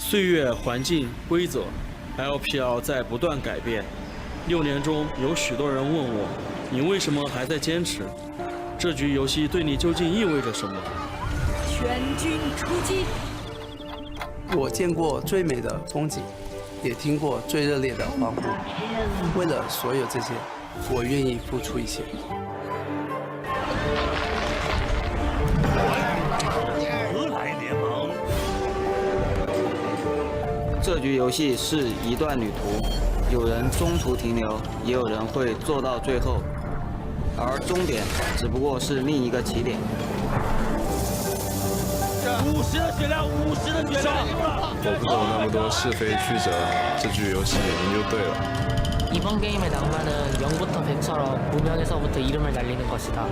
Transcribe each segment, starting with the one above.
岁月、环境、规则 ，LPL 在不断改变。6年中，有许多人问我，你为什么还在坚持？这局游戏对你究竟意味着什么？全军出击！我见过最美的风景，也听过最热烈的欢呼。为了所有这些，我愿意付出一切。何来联盟？这局游戏是一段旅途，有人中途停留，也有人会做到最后，而终点只不过是另一个起点。50的血量，50的血量！我不懂那么多是非曲折，这局游戏赢就对了。 이번 게임의 낭만은 0부터 100처럼 무명에서부터 이름을 날리는 것이다.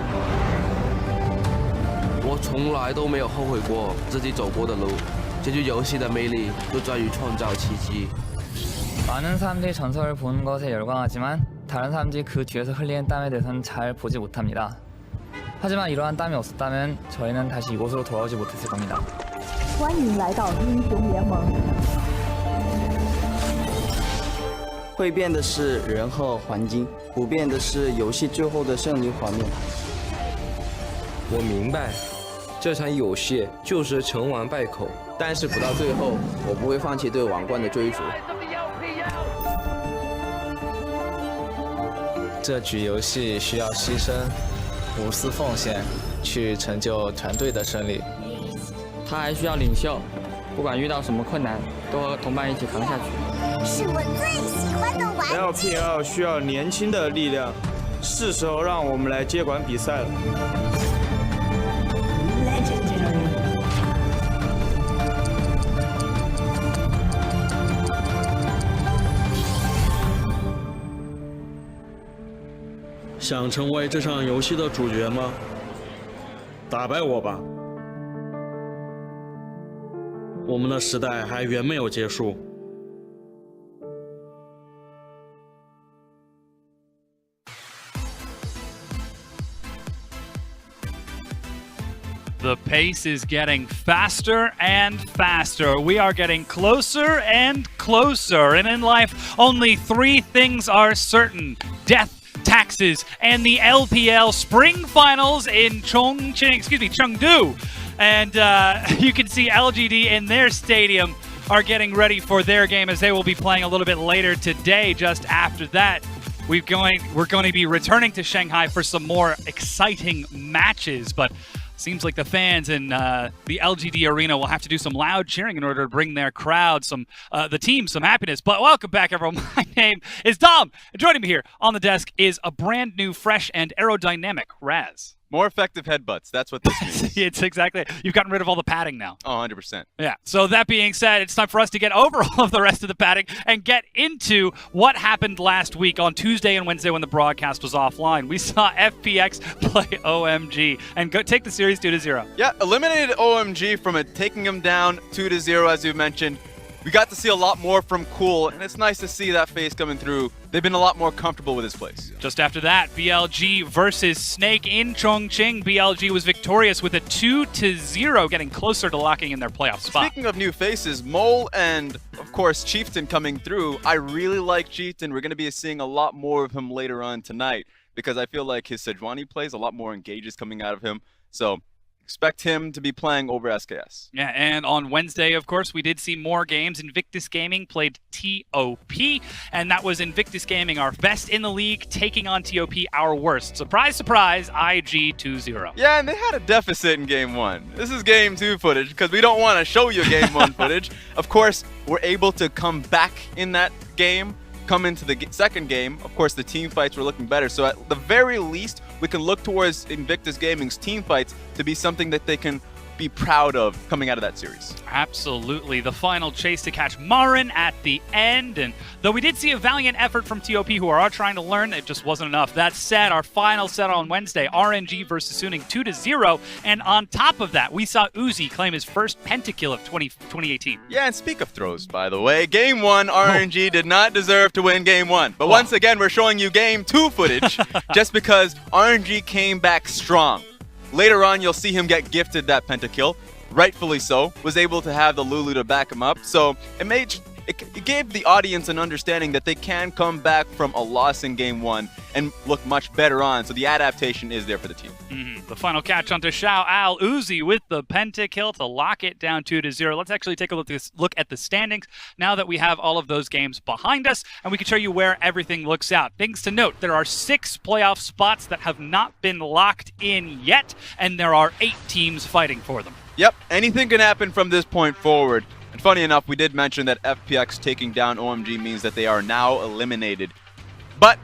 我从来都没有后悔过自己走过的路。这局游戏的魅力就在于创造奇迹。 많은 사람들이 전설을 보는 것에 열광하지만 다른 사람들이 그 뒤에서 흘리는 땀에 대해서는 잘 보지 못합니다. 하지만 이러한 땀이 없었다면 저희는 다시 이곳으로 돌아오지 못했을 겁니다. 欢迎来到英雄联盟。 会变的是人和环境，不变的是游戏最后的胜利画面。我明白，这场游戏就是成王败寇，但是不到最后，我不会放弃对王冠的追逐。这局游戏需要牺牲，无私奉献，去成就团队的胜利。他还需要领袖，不管遇到什么困难，都和同伴一起扛下去。 是我最喜欢的玩具。 LPL 需要年轻的力量，是时候让我们来接管比赛了。想成为这场游戏的主角吗？打败我吧！我们的时代还远没有结束。 The pace is getting faster and faster. We are getting closer and closer. And in life, only 3 things are certain: death, taxes, and the LPL Spring Finals in Chengdu. And you can see LGD in their stadium are getting ready for their game, as they will be playing a little bit later today. Just after that, we're going to be returning to Shanghai for some more exciting matches. But seems like the fans in the LGD arena will have to do some loud cheering in order to bring their crowd, the team, some happiness. But welcome back, everyone. My name is Dom, and joining me here on the desk is a brand new, fresh, and aerodynamic Raz. More effective headbutts. That's what this means. It's exactly. You've gotten rid of all the padding now. Oh, 100%. Yeah. So that being said, it's time for us to get over all of the rest of the padding and get into what happened last week on Tuesday and Wednesday when the broadcast was offline. We saw FPX play OMG and take the series 2-0. Yeah, eliminated OMG from it, taking him down 2-0, as you mentioned. We got to see a lot more from Cool, and it's nice to see that phase coming through. They've been a lot more comfortable with his place. Just after that, BLG versus Snake in Chongqing. BLG was victorious with a 2-0, getting closer to locking in their playoff spot. Speaking of new faces, Mole and, of course, Chieftain coming through. I really like Chieftain. We're going to be seeing a lot more of him later on tonight because I feel like his Sejuani plays, a lot more engages coming out of him. So expect him to be playing over SKS. Yeah, and on Wednesday, of course, we did see more games. Invictus Gaming played TOP, and that was Invictus Gaming, our best in the league, taking on TOP, our worst. Surprise, surprise, IG 2-0. Yeah, and they had a deficit in Game 1. This is Game 2 footage, because we don't want to show you Game 1 footage. Of course, we're able to come back in that game, come into the second game. Of course, the team fights were looking better. So at the very least, we can look towards Invictus Gaming's team fights to be something that they can be proud of coming out of that series. Absolutely. The final chase to catch Marin at the end. And though we did see a valiant effort from TOP, who are trying to learn, it just wasn't enough. That said, our final set on Wednesday, RNG versus Suning 2-0. And on top of that, we saw Uzi claim his first pentakill of 2018. Yeah, and speak of throws, by the way, Game 1, RNG did not deserve to win Game 1. But once again, we're showing you Game 2 footage just because RNG came back strong. Later on, you'll see him get gifted that pentakill. rightfully so, was able to have the Lulu to back him up. So it gave the audience an understanding that they can come back from a loss in game 1 and look much better on. So the adaptation is there for the team. The final catch onto Xiao Al Uzi with the pentakill to lock it down 2-0. Let's actually take a look at the standings now that we have all of those games behind us, and we can show you where everything looks out. Things to note, there are 6 playoff spots that have not been locked in yet, and there are 8 teams fighting for them. Yep, anything can happen from this point forward. And funny enough, we did mention that FPX taking down OMG means that they are now eliminated. But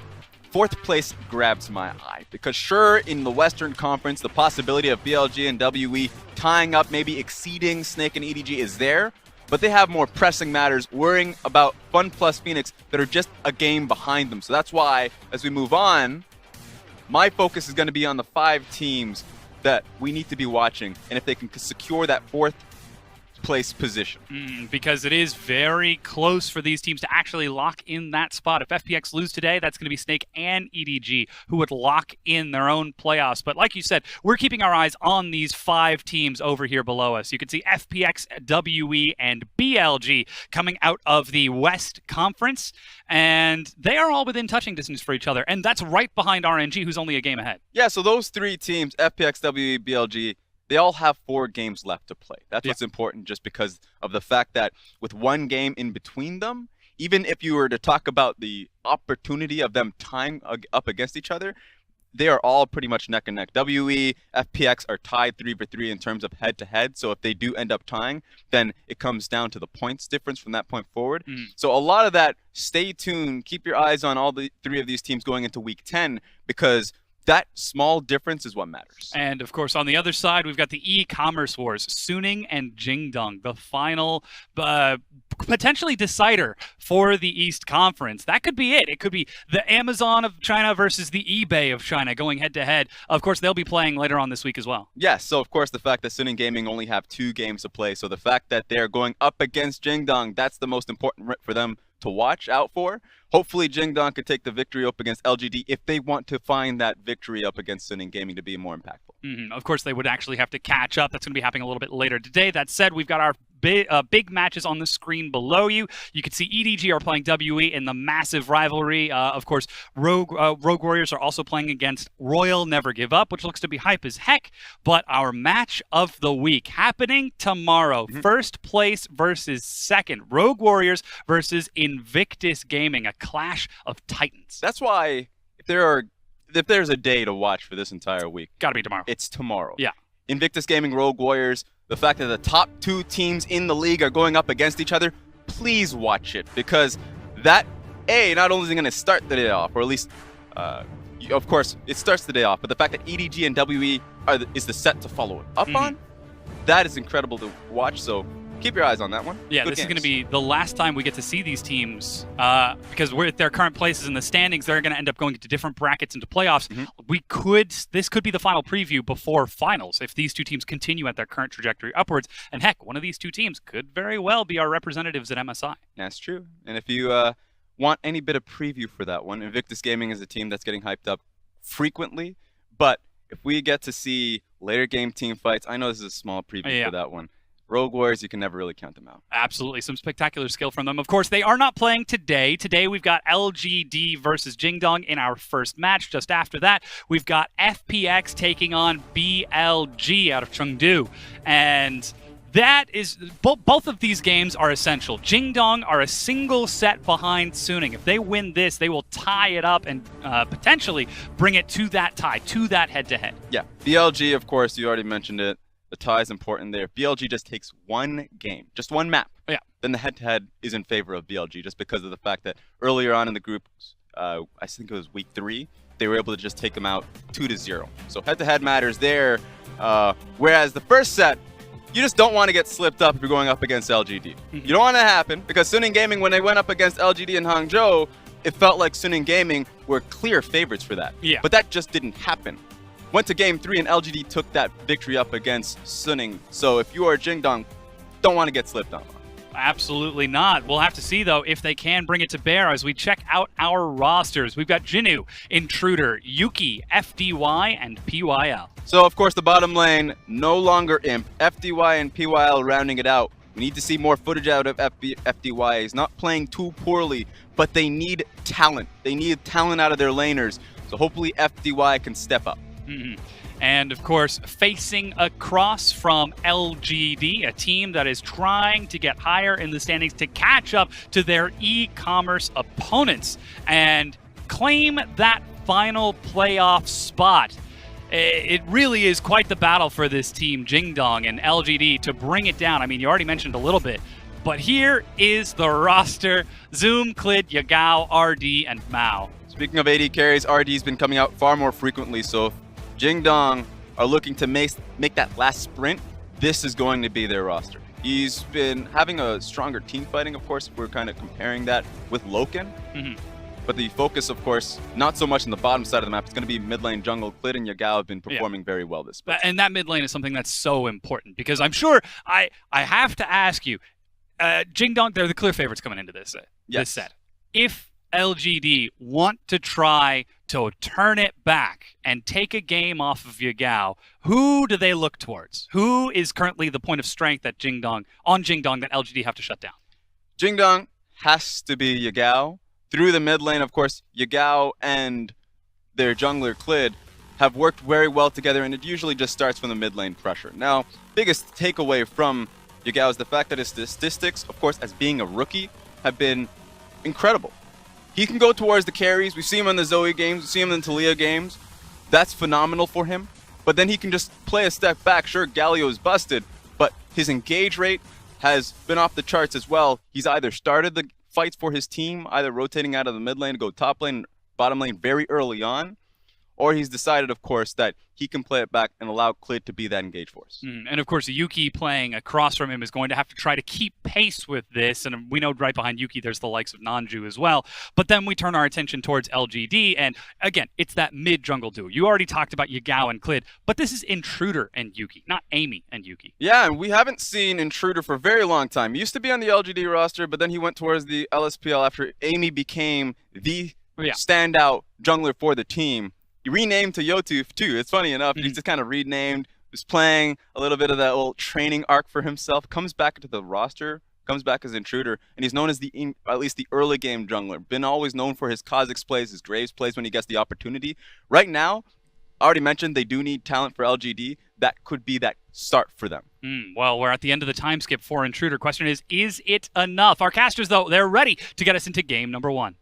4th place grabs my eye, because sure, in the Western Conference, the possibility of BLG and WE tying up, maybe exceeding Snake and EDG is there, but they have more pressing matters, worrying about Fun plus Phoenix that are just a game behind them. So that's why, as we move on, my focus is going to be on the 5 teams that we need to be watching, and if they can secure that 4th place position. Because it is very close for these teams to actually lock in that spot. If FPX lose today, that's going to be Snake and EDG who would lock in their own playoffs. But like you said, we're keeping our eyes on these 5 teams over here below us. You can see FPX, WE, and BLG coming out of the West Conference, and they are all within touching distance for each other, and that's right behind RNG, who's only a game ahead. Yeah, so those 3 teams, FPX, WE, BLG, they all have 4 games left to play. That's what's important, just because of the fact that with 1 game in between them, even if you were to talk about the opportunity of them tying up against each other, they are all pretty much neck and neck. WE, FPX are tied 3-3 in terms of head-to-head, so if they do end up tying, then it comes down to the points difference from that point forward. So a lot of that, stay tuned, keep your eyes on all the 3 of these teams going into Week 10, because that small difference is what matters. And of course, on the other side, we've got the e-commerce wars, Suning and Jingdong, the final potentially decider for the East Conference. That could be it. It could be the Amazon of China versus the eBay of China going head-to-head. Of course, they'll be playing later on this week as well. Yes, so of course, the fact that Suning Gaming only have 2 games to play, so the fact that they're going up against Jingdong, that's the most important for them to watch out for. Hopefully, Jingdong could take the victory up against LGD if they want to find that victory up against Suning Gaming to be more impactful. Of course, they would actually have to catch up. That's going to be happening a little bit later today. That said, we've got our big matches on the screen below you. You can see EDG are playing WE in the massive rivalry. Of course, Rogue Warriors are also playing against Royal Never Give Up, which looks to be hype as heck. But our match of the week happening tomorrow. First place versus second. Rogue Warriors versus Invictus Gaming, a clash of titans. That's why if there's a day to watch for this entire week, gotta be tomorrow. It's tomorrow. Yeah. Invictus Gaming, Rogue Warriors, the fact that the top 2 teams in the league are going up against each other, please watch it, because that, not only is it going to start the day off, or at least, of course, it starts the day off, but the fact that EDG and WE is the set to follow it up on, that is incredible to watch, so keep your eyes on that one. Yeah, Good this games. is going to be the last time we get to see these teams because we're at their current places in the standings. They're going to end up going into different brackets into playoffs. This could be the final preview before finals if these 2 teams continue at their current trajectory upwards. And heck, one of these 2 teams could very well be our representatives at MSI. That's true. And if you want any bit of preview for that one, Invictus Gaming is a team that's getting hyped up frequently. But if we get to see later game team fights, I know this is a small preview for that one. Rogue Warriors, you can never really count them out. Absolutely. Some spectacular skill from them. Of course, they are not playing today. Today, we've got LGD versus Jingdong in our first match. Just after that, we've got FPX taking on BLG out of Chengdu. And that is, both of these games are essential. Jingdong are a single set behind Suning. If they win this, they will tie it up and potentially bring it to that tie, to that head-to-head. Yeah. BLG, of course, you already mentioned it. The tie is important there. If BLG just takes 1 game, just 1 map, then the head-to-head is in favor of BLG, just because of the fact that earlier on in the group, I think it was week 3, they were able to just take them out 2-0. So head-to-head matters there. Whereas the first set, you just don't want to get slipped up if you're going up against LGD. You don't want it to happen, because Suning Gaming, when they went up against LGD in Hangzhou, it felt like Suning Gaming were clear favorites for that. Yeah. But that just didn't happen. Went to game 3 and LGD took that victory up against Suning. So if you are Jingdong, don't want to get slipped on. Absolutely not. We'll have to see, though, if they can bring it to bear as we check out our rosters. We've got Jinnu, Intruder, Yuki, FDY, and PYL. So, of course, the bottom lane, no longer Imp. FDY and PYL rounding it out. We need to see more footage out of FDY. He's not playing too poorly, but they need talent. They need talent out of their laners. So hopefully FDY can step up. And of course, facing across from LGD, a team that is trying to get higher in the standings to catch up to their e-commerce opponents and claim that final playoff spot. It really is quite the battle for this team, Jingdong and LGD, to bring it down. I mean, you already mentioned a little bit, but here is the roster. Zoom, Clid, Yagao, RD, and Mao. Speaking of AD carries, RD's been coming out far more frequently, so if Jingdong are looking to make that last sprint, this is going to be their roster. He's been having a stronger team fighting, of course, if we're kind of comparing that with Loken. But the focus, of course, not so much on the bottom side of the map. It's going to be mid lane jungle. Clid and Yagao have been performing very well this split. And that mid lane is something that's so important because I'm sure I have to ask you, Jingdong, they're the clear favorites coming into this set. If LGD want to try to turn it back and take a game off of Yagao, who do they look towards? Who is currently the point of strength that Jingdong that LGD have to shut down? Jingdong has to be Yagao. Through the mid lane, of course, Yagao and their jungler Clid have worked very well together, and it usually just starts from the mid lane pressure. Now, biggest takeaway from Yagao is the fact that his statistics, of course, as being a rookie, have been incredible. He can go towards the carries. We see him in the Zoe games. We see him in the Talia games. That's phenomenal for him. But then he can just play a step back. Sure, Galio's busted, but his engage rate has been off the charts as well. He's either started the fights for his team, either rotating out of the mid lane to go top lane, bottom lane very early on, or he's decided, of course, that he can play it back and allow Clid to be that engage force. And of course, Yuki playing across from him is going to have to try to keep pace with this, and we know right behind Yuki there's the likes of Nanju as well. But then we turn our attention towards LGD, and again, it's that mid-jungle duo. You already talked about Yagao and Clid, but this is Intruder and Yuki, not Amy and Yuki. Yeah, and we haven't seen Intruder for a very long time. He used to be on the LGD roster, but then he went towards the LSPL after Amy became the standout jungler for the team. He renamed to Yotooth too. It's funny enough. He's just kind of renamed. Was playing a little bit of that old training arc for himself. Comes back into the roster. Comes back as Intruder, and he's known as at least the early game jungler. Been always known for his Kha'Zix plays, his Graves plays when he gets the opportunity. Right now, I already mentioned they do need talent for LGD. That could be that start for them. Well, we're at the end of the time skip for Intruder. Question is it enough? Our casters, though, they're ready to get us into game number 1.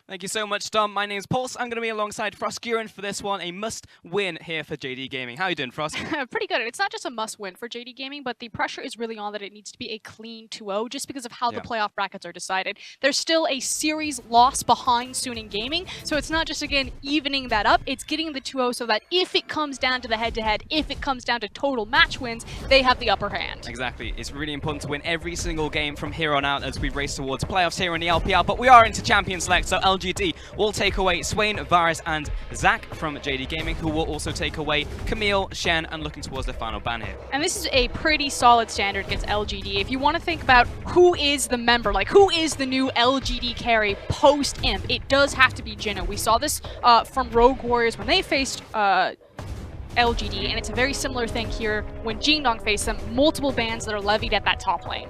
Thank you so much, Dom. My name's Pulse. I'm going to be alongside Froskuren for this one, a must-win here for JD Gaming. How are you doing, Frost? Pretty good. It's not just a must-win for JD Gaming, but the pressure is really on that it needs to be a clean 2-0 just because of how the playoff brackets are decided. There's still a series loss behind Suning Gaming, so it's not just, again, evening that up. It's getting the 2-0 so that if it comes down to the head-to-head, if it comes down to total match wins, they have the upper hand. Exactly. It's really important to win every single game from here on out as we race towards playoffs here in the LPL, but we are into Champion Select, so LGD will take away Swain, Varus, and Zach from JD Gaming, who will also take away Camille, Shen, and looking towards the final ban here. And this is a pretty solid standard against LGD. If you want to think about who is the member, like who is the new LGD carry post-Imp, it does have to be Jinnu. We saw this from Rogue Warriors when they faced LGD, and it's a very similar thing here when Jingdong faced them, multiple bans that are levied at that top lane.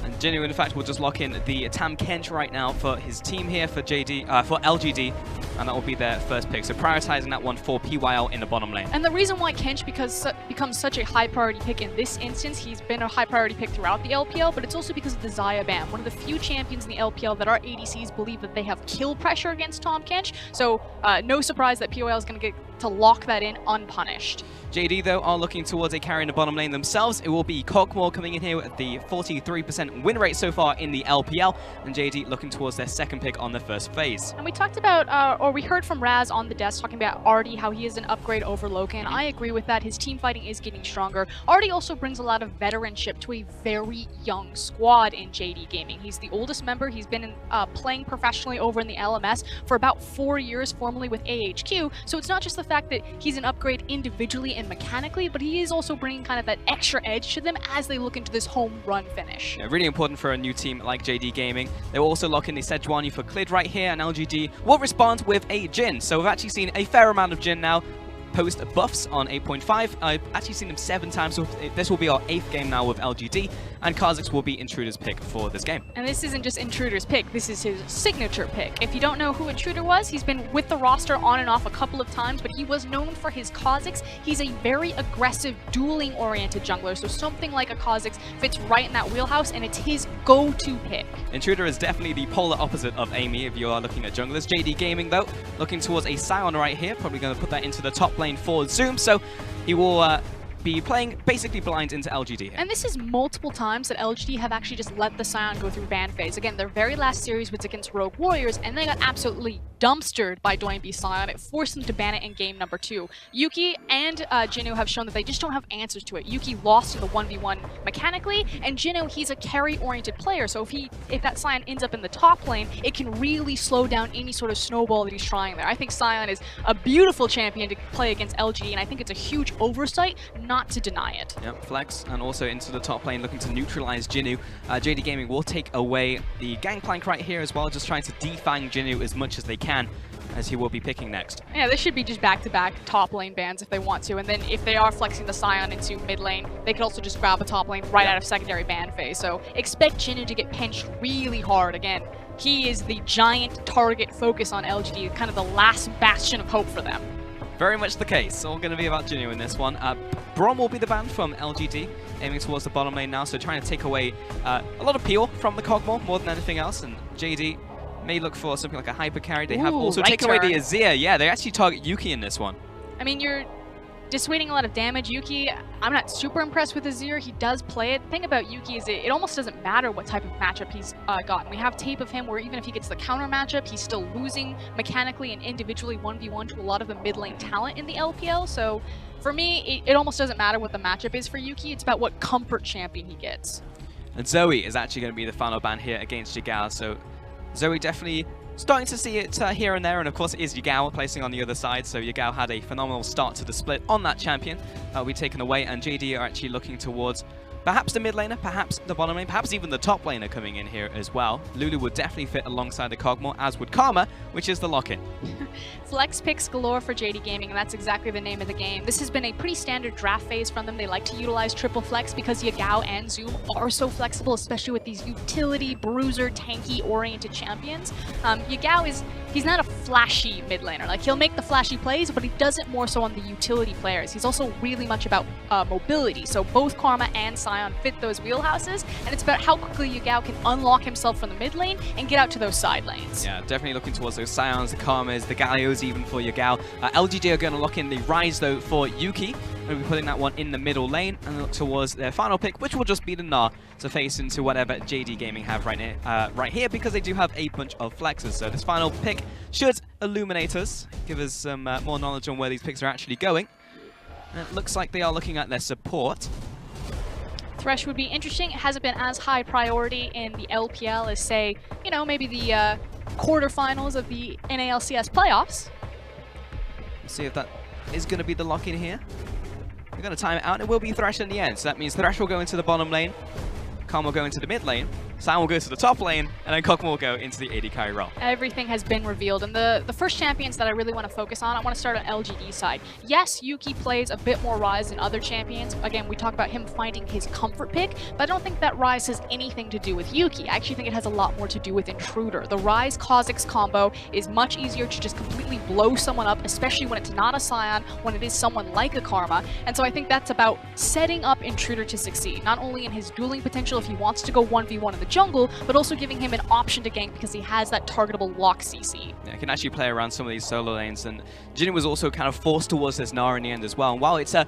And Jinnu, in fact, will just lock in the Tam Kench right now for his team here for LGD, and that will be their first pick. So prioritizing that one for PYL in the bottom lane. And the reason why Kench becomes such a high priority pick in this instance, he's been a high priority pick throughout the LPL, but it's also because of the Xayah ban. One of the few champions in the LPL that our ADCs believe that they have kill pressure against Tahm Kench. So no surprise that PYL is going to get to lock that in unpunished. JD, though, are looking towards a carry in the bottom lane themselves. It will be Cockmore coming in here with the 43% win rate so far in the LPL, and JD looking towards their second pick on the first phase. And we talked about, or we heard from Raz on the desk talking about Artie, how he is an upgrade over Loki, and I agree with that. His team fighting is getting stronger. Artie also brings a lot of veteranship to a very young squad in JD Gaming. He's the oldest member. He's been playing professionally over in the LMS for about 4 years, formerly with AHQ, so it's not just the fact that he's an upgrade individually and mechanically, but he is also bringing kind of that extra edge to them as they look into this home run finish. Yeah, really important for a new team like JD Gaming. They will also lock in the Sejuani for Clid right here, and LGD will respond with a Jhin. So we've actually seen a fair amount of Jhin now post buffs on 8.5. I've actually seen them 7 times, so this will be our 8th game now with LGD, and Kha'Zix will be Intruder's pick for this game. And this isn't just Intruder's pick, this is his signature pick. If you don't know who Intruder was, he's been with the roster on and off a couple of times, but he was known for his Kha'Zix. He's a very aggressive, dueling-oriented jungler, so something like a Kha'Zix fits right in that wheelhouse, and it's his go-to pick. Intruder is definitely the polar opposite of Amy if you are looking at junglers. JD Gaming, though, looking towards a Sion right here, probably going to put that into the top lane for Zoom, so he will be playing basically blind into LGD here. And this is multiple times that LGD have actually just let the Sion go through ban phase. Again, their very last series was against Rogue Warriors, and they got absolutely dumpstered by Doinb Sion. It forced them to ban it in game number 2. Yuki and Jinnu have shown that they just don't have answers to it. Yuki lost in the 1v1 mechanically, and Jinnu, he's a carry-oriented player, so if that Sion ends up in the top lane, it can really slow down any sort of snowball that he's trying there. I think Sion is a beautiful champion to play against LGD, and I think it's a huge oversight not to deny it. Yep, flex, and also into the top lane looking to neutralize Jinnu. JD Gaming will take away the Gangplank right here as well, just trying to defang Jinnu as much as they can, as he will be picking next. Yeah, this should be just back-to-back top lane bans if they want to, and then if they are flexing the Sion into mid lane, they could also just grab a top lane right out of secondary ban phase. So expect Jinnu to get pinched really hard. Again, he is the giant target focus on LGD, kind of the last bastion of hope for them. Very much the case. All going to be about Jinnu in this one. Brom will be the ban from LGD, aiming towards the bottom lane now, so trying to take away a lot of peel from the Cogmore more than anything else, and JD may look for something like a hyper carry. They have also taken away the Azir. Yeah, they actually target Yuki in this one. I mean, you're dissuading a lot of damage. Yuki, I'm not super impressed with Azir. He does play it. The thing about Yuki is it almost doesn't matter what type of matchup he's gotten. We have tape of him where even if he gets the counter matchup, he's still losing mechanically and individually 1v1 to a lot of the mid lane talent in the LPL. So for me, it almost doesn't matter what the matchup is for Yuki. It's about what comfort champion he gets. And Zoe is actually going to be the final ban here against Yagao. So Zoe definitely starting to see it here and there, and of course it is Yagao placing on the other side, so Yagao had a phenomenal start to the split on that champion. That will be taken away, and JD are actually looking towards perhaps the mid laner, perhaps the bottom lane, perhaps even the top laner coming in here as well. Lulu would definitely fit alongside the Cogmore, as would Karma, which is the lock-in. Flex picks galore for JD Gaming, and that's exactly the name of the game. This has been a pretty standard draft phase from them. They like to utilize triple flex because Yagao and Zoom are so flexible, especially with these utility, bruiser, tanky-oriented champions. Yagao he's not a flashy mid laner. Like, he'll make the flashy plays, but he does it more so on the utility players. He's also really much about mobility, so both Karma and Sion fit those wheelhouses, and it's about how quickly Yagao can unlock himself from the mid lane and get out to those side lanes. Yeah, definitely looking towards those Sions, the Karmas, the Gallios even for Yagao. LGD are going to lock in the Rise though for Yuki. We'll be putting that one in the middle lane and look towards their final pick, which will just be the Gnar to face into whatever JD Gaming have right here, because they do have a bunch of flexes. So this final pick should illuminate us, give us some more knowledge on where these picks are actually going. And it looks like they are looking at their support. Thresh would be interesting. It hasn't been as high priority in the LPL as, say, you know, maybe the quarterfinals of the NALCS playoffs. Let's see if that is going to be the lock-in here. We're going to time it out. It will be Thresh in the end. So that means Thresh will go into the bottom lane, Calm will go into the mid lane, Sion will go to the top lane, and then Cockmore will go into the AD carry role. Everything has been revealed, and the first champions that I really want to focus on, I want to start on LGD side. Yes, Yuki plays a bit more Rise than other champions. Again, we talk about him finding his comfort pick, but I don't think that Rise has anything to do with Yuki. I actually think it has a lot more to do with Intruder. The Rise Kha'Zix combo is much easier to just completely blow someone up, especially when it's not a Sion, when it is someone like a Karma, and so I think that's about setting up Intruder to succeed, not only in his dueling potential if he wants to go 1v1 in the jungle, but also giving him an option to gank because he has that targetable lock CC. Yeah, he can actually play around some of these solo lanes, and Jin was also kind of forced towards this Gnar in the end as well. And while it's a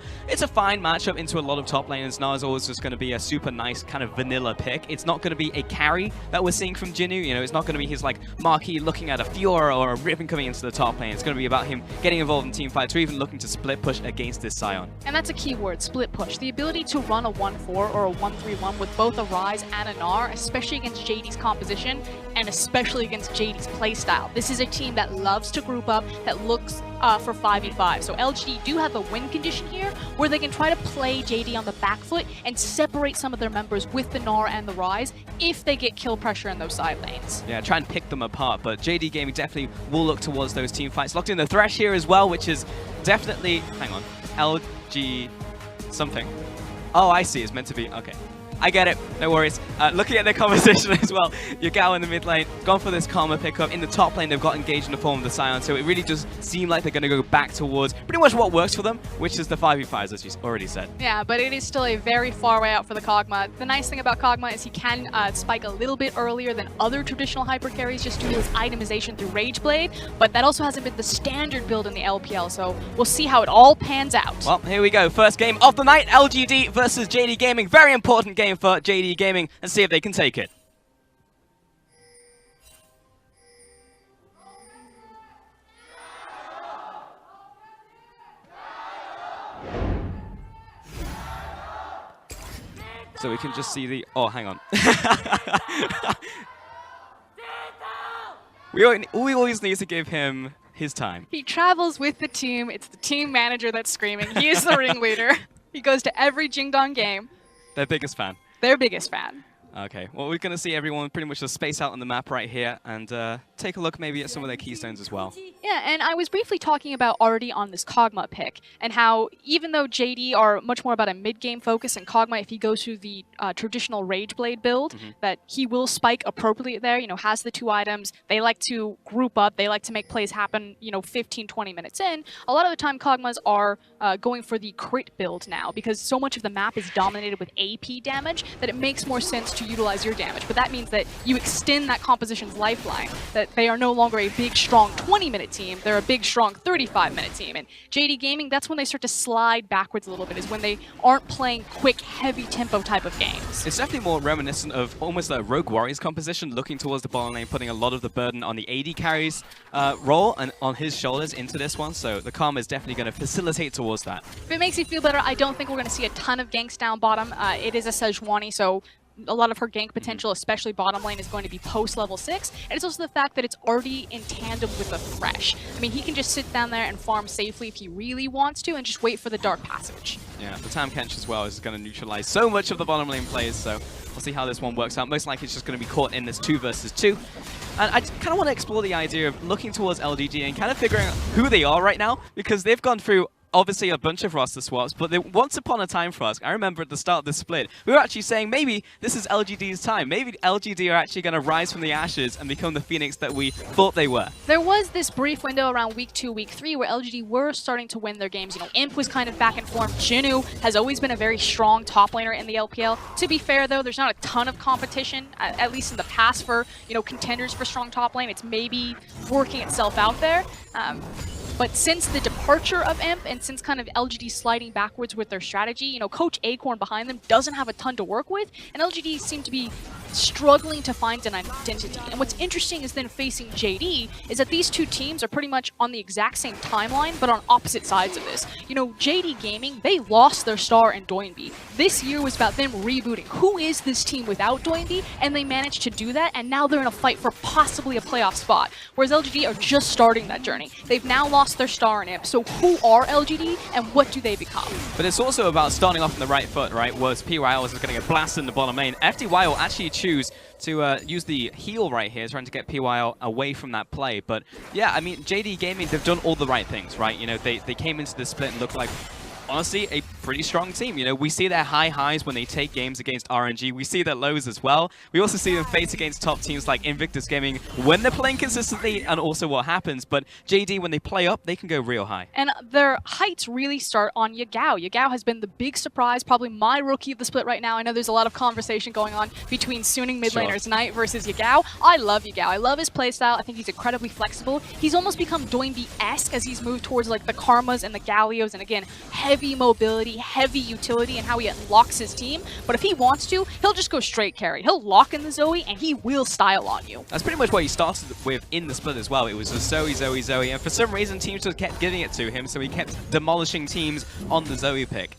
fine matchup into a lot of top laners, Gnar is always just going to be a super nice kind of vanilla pick. It's not going to be a carry that we're seeing from Jinwoo. You know, it's not going to be his like marquee looking at a Fiora or a Riven coming into the top lane. It's going to be about him getting involved in team fights or even looking to split push against this Sion. And that's a key word, split push. The ability to run a 1-4 or a 1-3-1 with both a Ryze and a Gnar, especially against JD's composition and especially against JD's playstyle. This is a team that loves to group up, that looks for 5v5. So LGD do have a win condition here where they can try to play JD on the back foot and separate some of their members with the Gnar and the Ryze if they get kill pressure in those side lanes. Yeah, try and pick them apart, but JD Gaming definitely will look towards those team fights. Locked in the Thresh here as well, which is definitely, hang on, LG something. Oh, I see, it's meant to be, okay. I get it, no worries. Looking at their conversation as well, Yagao in the mid lane, gone for this Karma pickup. In the top lane, they've got engaged in the form of the Sion, so it really does seem like they're going to go back towards pretty much what works for them, which is the 5v5s, as you already said. Yeah, but it is still a very far way out for the Kog'Maw. The nice thing about Kog'Maw is he can spike a little bit earlier than other traditional hyper carries just due to his itemization through Rage Blade, but that also hasn't been the standard build in the LPL, so we'll see how it all pans out. Well, here we go. First game of the night, LGD versus JD Gaming. Very important game for JD Gaming, and see if they can take it. So we can just see the... Oh, hang on. we always need to give him his time. He travels with the team. It's the team manager that's screaming. He is the ringleader. He goes to every Jingdong game. Their biggest fan. Their biggest fan. Okay, well, we're going to see everyone pretty much just space out on the map right here and take a look maybe at some of their keystones as well. Yeah, and I was briefly talking about already on this Kog'Maw pick and how even though JD are much more about a mid-game focus and Kog'Maw, if he goes through the traditional Rage Blade build, that he will spike appropriately there, you know, has the 2 items. They like to group up. They like to make plays happen, you know, 15, 20 minutes in. A lot of the time, Kog'Maws are going for the crit build now because so much of the map is dominated with AP damage that it makes more sense to utilize your damage. But that means that you extend that composition's lifeline, that they are no longer a big, strong 20-minute team. They're a big, strong 35-minute team. And JD Gaming, that's when they start to slide backwards a little bit, is when they aren't playing quick, heavy tempo type of games. It's definitely more reminiscent of almost a Rogue Warriors composition, looking towards the bottom lane, putting a lot of the burden on the AD carries role and on his shoulders into this one. So the Karma is definitely going to facilitate towards that. If it makes you feel better, I don't think we're going to see a ton of ganks down bottom. It is a Sejuani, so a lot of her gank potential, especially bottom lane, is going to be post level 6. And it's also the fact that it's already in tandem with the Thresh. I mean, he can just sit down there and farm safely if he really wants to and just wait for the Dark Passage. Yeah, the Tam Kench as well is going to neutralize so much of the bottom lane plays, so we'll see how this one works out. Most likely it's just going to be caught in this 2 versus 2. And I kind of want to explore the idea of looking towards LGD and kind of figuring out who they are right now, because they've gone through obviously a bunch of roster swaps, but once upon a time, Frosk, I remember at the start of this split, we were actually saying maybe this is LGD's time. Maybe LGD are actually going to rise from the ashes and become the Phoenix that we thought they were. There was this brief window around week 2, week 3, where LGD were starting to win their games. You know, Imp was kind of back in form. Jinwoo has always been a very strong top laner in the LPL. To be fair, though, there's not a ton of competition, at least in the past, for, you know, contenders for strong top lane. It's maybe working itself out there. But since the departure of Imp and since kind of LGD sliding backwards with their strategy, you know, Coach Acorn behind them doesn't have a ton to work with, and LGD seem to be struggling to find an identity. And what's interesting is then facing JD is that these two teams are pretty much on the exact same timeline, but on opposite sides of this. You know, JD Gaming, they lost their star in Doinby. This year was about them rebooting. Who is this team without Doinby? And they managed to do that, and now they're in a fight for possibly a playoff spot. Whereas LGD are just starting that journey. They've now lost their star in Imp. So who are LGD and what do they become? But it's also about starting off on the right foot, right? Was PYL is going to get blasted in the bottom lane. FDY will actually choose to use the heal right here, trying to get PYL away from that play. But yeah, I mean, JD Gaming, they've done all the right things, right? You know, they came into this split and looked like, honestly, a pretty strong team. You know, we see their high highs when they take games against RNG. We see their lows as well. We also see them face against top teams like Invictus Gaming when they're playing consistently and also what happens. But JD, when they play up, they can go real high. And their heights really start on Yagao. Yagao has been the big surprise, probably my rookie of the split right now. I know there's a lot of conversation going on between Suning mid laners Knight versus Yagao. I love Yagao. I love his playstyle. I think he's incredibly flexible. He's almost become Doinby-esque as he's moved towards like the Karmas and the Gallios, and again, heavy mobility, heavy utility, and how he unlocks his team. But if he wants to, he'll just go straight carry. He'll lock in the Zoe, and he will style on you. That's pretty much what he started with in the split as well. It was the Zoe, Zoe, Zoe, and for some reason teams just kept giving it to him, so he kept demolishing teams on the Zoe pick.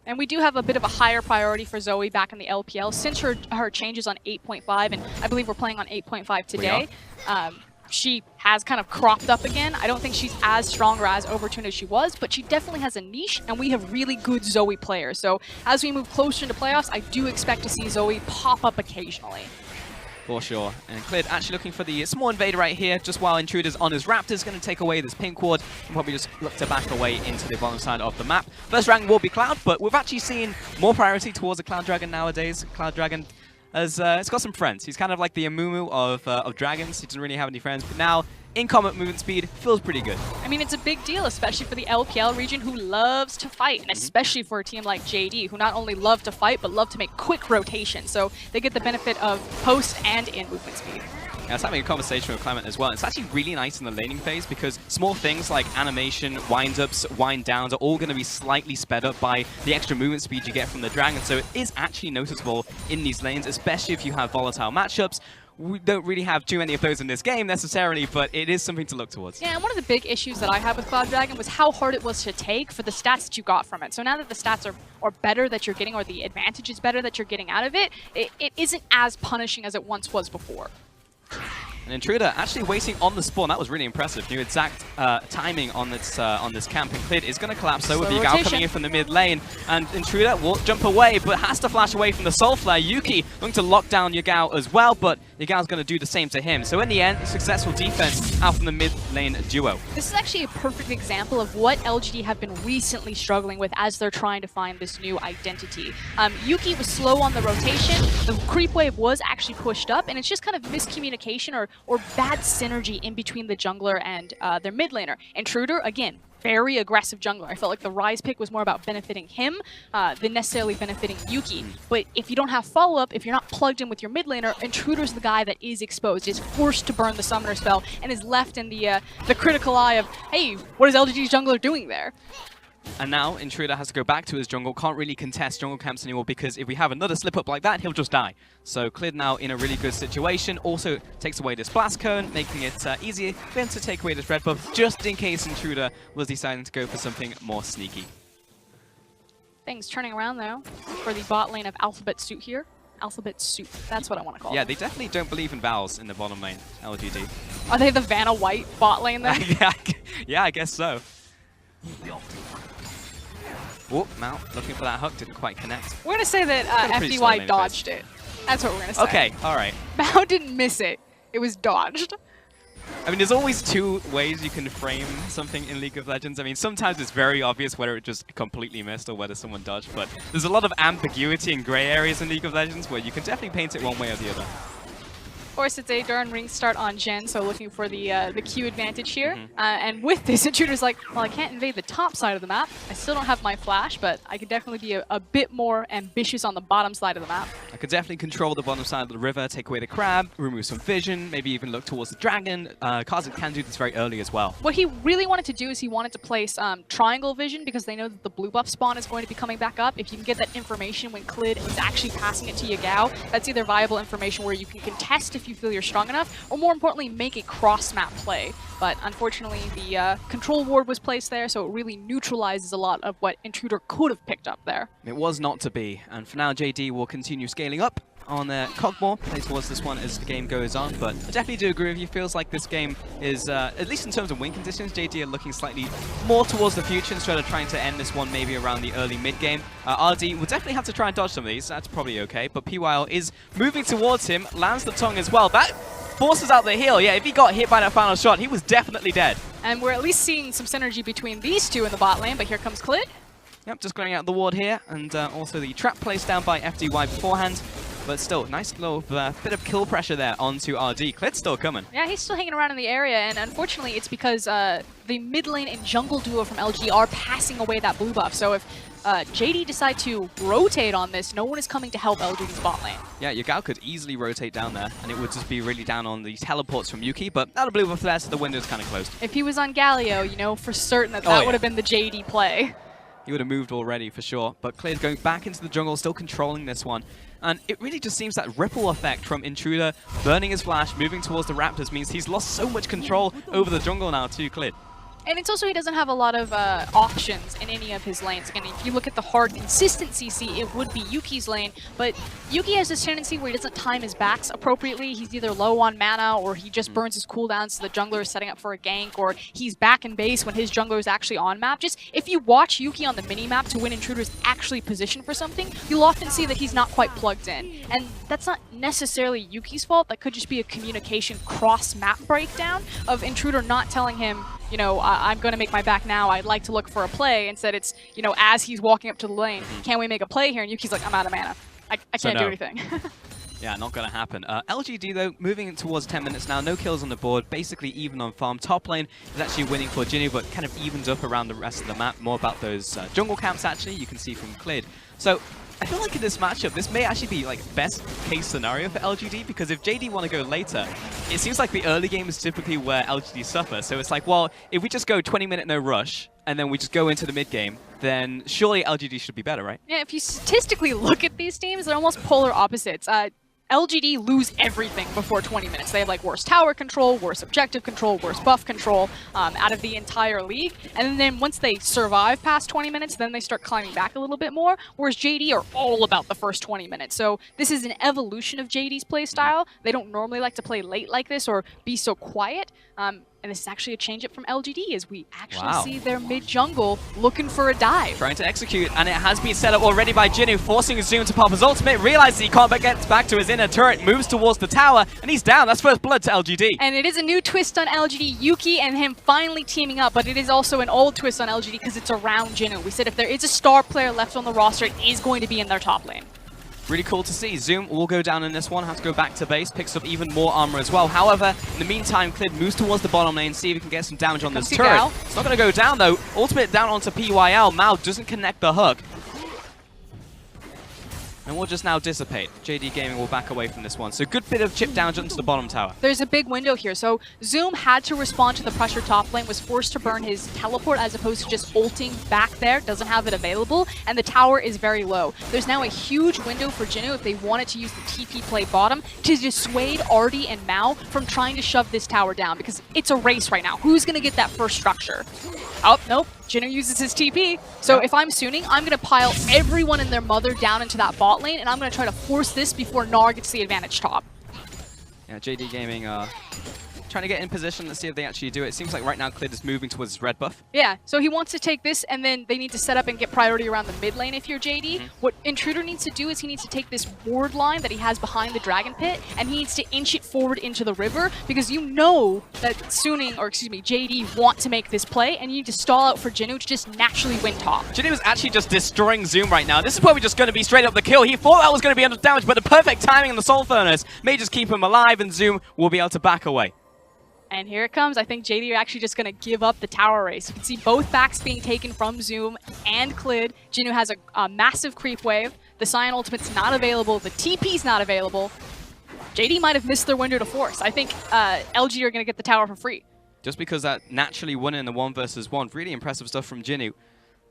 And we do have a bit of a higher priority for Zoe back in the LPL since her changes on 8.5, and I believe we're playing on 8.5 today. She has kind of cropped up again. I don't think she's as strong or as overtuned as she was, but she definitely has a niche, and we have really good Zoe players. So as we move closer into playoffs, I do expect to see Zoe pop up occasionally. For sure. And Clid actually looking for the small invader right here, just while Intruder's on his Raptors, going to take away this pink ward and probably just look to back away into the bottom side of the map. First rank will be Cloud, but we've actually seen more priority towards the Cloud Dragon nowadays. Cloud Dragon has it's got some friends. He's kind of like the Amumu of dragons. He doesn't really have any friends, but now in combat movement speed feels pretty good. I mean, it's a big deal, especially for the LPL region who loves to fight, and especially for a team like JD, who not only love to fight, but love to make quick rotations. So they get the benefit of post and in movement speed. I was having a conversation with Clement as well. It's actually really nice in the laning phase because small things like animation, wind-ups, wind-downs are all going to be slightly sped up by the extra movement speed you get from the Dragon. So it is actually noticeable in these lanes, especially if you have volatile matchups. We don't really have too many of those in this game necessarily, but it is something to look towards. Yeah, and one of the big issues that I had with Cloud Dragon was how hard it was to take for the stats that you got from it. So now that the stats are better that you're getting, or the advantage is better that you're getting out of it, it isn't as punishing as it once was before. And Intruder actually waiting on the spawn. That was really impressive. New exact timing on this camp. And Clid is going to collapse though with Yagao coming in from the mid lane. And Intruder will jump away, but has to flash away from the Soul Flare. Yuki going to lock down Yagao as well, but Yagao's going to do the same to him. So in the end, successful defense out from the mid lane duo. This is actually a perfect example of what LGD have been recently struggling with as they're trying to find this new identity. Yuki was slow on the rotation. The creep wave was actually pushed up, and it's just kind of miscommunication or bad synergy in between the jungler and their mid laner. Intruder, again, very aggressive jungler. I felt like the Rise pick was more about benefiting him than necessarily benefiting Yuki. But if you don't have follow-up, if you're not plugged in with your mid laner, Intruder's the guy that is exposed, is forced to burn the summoner spell, and is left in the critical eye of, hey, what is LGD's jungler doing there? And now Intruder has to go back to his jungle, can't really contest jungle camps anymore because if we have another slip up like that, he'll just die. So Clid now in a really good situation, also takes away this blast cone, making it easier for him to take away this red buff, just in case Intruder was deciding to go for something more sneaky. Things turning around though for the bot lane of Alphabet Suit here. Alphabet Soup, that's what I want to call it. Yeah, they definitely don't believe in vowels in the bottom lane, LGD. Are they the Vanna White bot lane then? Yeah, I guess so. Whoop, Mount looking for that hook, didn't quite connect. We're going to say that FDY dodged it. That's what we're going to say. Okay, alright. Mount didn't miss it. It was dodged. I mean, there's always two ways you can frame something in League of Legends. I mean, sometimes it's very obvious whether it just completely missed or whether someone dodged, but there's a lot of ambiguity and gray areas in League of Legends where you can definitely paint it one way or the other. Of course, it's a darn ring start on Jen, so looking for the Q advantage here. And with this, Intruder's like, well, I can't invade the top side of the map. I still don't have my flash, but I could definitely be a bit more ambitious on the bottom side of the map. I could definitely control the bottom side of the river, take away the crab, remove some vision, maybe even look towards the dragon. Kazakh can do this very early as well. What he really wanted to do is he wanted to place triangle vision because they know that the blue buff spawn is going to be coming back up. If you can get that information when Clid is actually passing it to Yagao, that's either viable information where you can contest if you feel you're strong enough, or more importantly, make a cross-map play. But unfortunately, the control ward was placed there, so it really neutralizes a lot of what Intruder could have picked up there. It was not to be, and for now, JD will continue scaling up on Cogmore, play towards this one as the game goes on, but I definitely do agree with you. Feels like this game is, at least in terms of win conditions, JD are looking slightly more towards the future instead of trying to end this one maybe around the early mid-game. RD will definitely have to try and dodge some of these, that's probably okay, but PYL is moving towards him, lands the tongue as well. That forces out the heal. Yeah, if he got hit by that final shot, he was definitely dead. And we're at least seeing some synergy between these two in the bot lane, but here comes Clid. Yep, just going out the ward here, and also the trap placed down by FDY beforehand. But still, nice little bit of kill pressure there onto RD. Clid's still coming. Yeah, he's still hanging around in the area, and unfortunately it's because the mid lane and jungle duo from LG are passing away that blue buff. So if JD decide to rotate on this, no one is coming to help LGD's bot lane. Yeah, Yagao could easily rotate down there, and it would just be really down on the teleports from Yuki, but not a blue buff there, so the window's kind of closed. If he was on Galio, you know for certain that that would have been the JD play. He would have moved already for sure, but Clid going back into the jungle, still controlling this one. And it really just seems that ripple effect from Intruder burning his flash, moving towards the Raptors means he's lost so much control over the jungle now too, Clid. And it's also he doesn't have a lot of options in any of his lanes. Again, if you look at the hard consistent CC, it would be Yuki's lane, but Yuki has this tendency where he doesn't time his backs appropriately. He's either low on mana, or he just burns his cooldowns so the jungler is setting up for a gank, or he's back in base when his jungler is actually on map. Just if you watch Yuki on the mini-map to when Intruder is actually positioned for something, you'll often see that he's not quite plugged in. And that's not necessarily Yuki's fault. That could just be a communication cross-map breakdown of Intruder not telling him, you know, I'm going to make my back now, I'd like to look for a play. Instead it's, you know, as he's walking up to the lane, can we make a play here? And Yuki's like, I'm out of mana. I can't do anything. Yeah, not going to happen. LGD, though, moving towards 10 minutes now. No kills on the board. Basically even on farm. Top lane is actually winning for Jinnu, but kind of evens up around the rest of the map. More about those jungle camps, actually, you can see from Clid. So I feel like in this matchup, this may actually be like best case scenario for LGD, because if JD want to go later, it seems like the early game is typically where LGD suffer. So it's like, well, if we just go 20-minute no rush, and then we just go into the mid game, then surely LGD should be better, right? Yeah, if you statistically look at these teams, they're almost polar opposites. LGD lose everything before 20 minutes. They have like worse tower control, worse objective control, worse buff control out of the entire league. And then once they survive past 20 minutes, then they start climbing back a little bit more, whereas JD are all about the first 20 minutes. So this is an evolution of JD's play style. They don't normally like to play late like this or be so quiet. And this is actually a change-up from LGD as we actually see their mid-jungle looking for a dive. Trying to execute, and it has been set up already by Jinnu, forcing Zoom to pop his ultimate, realizes he can't, but gets back to his inner turret, moves towards the tower, and he's down. That's first blood to LGD. And it is a new twist on LGD, Yuki and him finally teaming up, but it is also an old twist on LGD because it's around Jinnu. We said if there is a star player left on the roster, it is going to be in their top lane. Really cool to see. Zoom will go down in this one, has to go back to base, picks up even more armor as well. However, in the meantime, Clid moves towards the bottom lane, see if he can get some damage on this turret. Gal. It's not going to go down though. Ultimate down onto PYL. Mao doesn't connect the hook. And we'll just now dissipate. JD Gaming will back away from this one. So good bit of chip damage onto the bottom tower. There's a big window here. So Zoom had to respond to the pressure top lane, was forced to burn his teleport as opposed to just ulting back there. Doesn't have it available. And the tower is very low. There's now a huge window for Jinnu if they wanted to use the TP play bottom to dissuade Artie and Mao from trying to shove this tower down, because it's a race right now. Who's going to get that first structure? Oh, nope. Jinnu uses his TP. So if I'm Suning, I'm going to pile everyone and their mother down into that bot lane, and I'm going to try to force this before Gnar gets the advantage top. Yeah, JD Gaming trying to get in position. Let's see if they actually do it. It seems like right now Clid is moving towards his red buff. Yeah, so he wants to take this, and then they need to set up and get priority around the mid lane if you're JD. What Intruder needs to do is he needs to take this ward line that he has behind the Dragon Pit, and he needs to inch it forward into the river, because you know that Suning, or excuse me, JD want to make this play, and you need to stall out for Jinnu to just naturally win top. Jinnu is actually just destroying Zoom right now. This is probably just going to be straight up the kill. He thought that was going to be under damage, but the perfect timing in the Soul Furnace may just keep him alive, and Zoom will be able to back away. And here it comes. I think JD are actually just going to give up the tower race. You can see both backs being taken from Zoom and Clid. Jinnu has a massive creep wave. The Scion ultimate's not available. The TP's not available. JD might have missed their window to force. I think LG are going to get the tower for free. Just because that naturally won in the 1 versus 1. Really impressive stuff from Jinnu.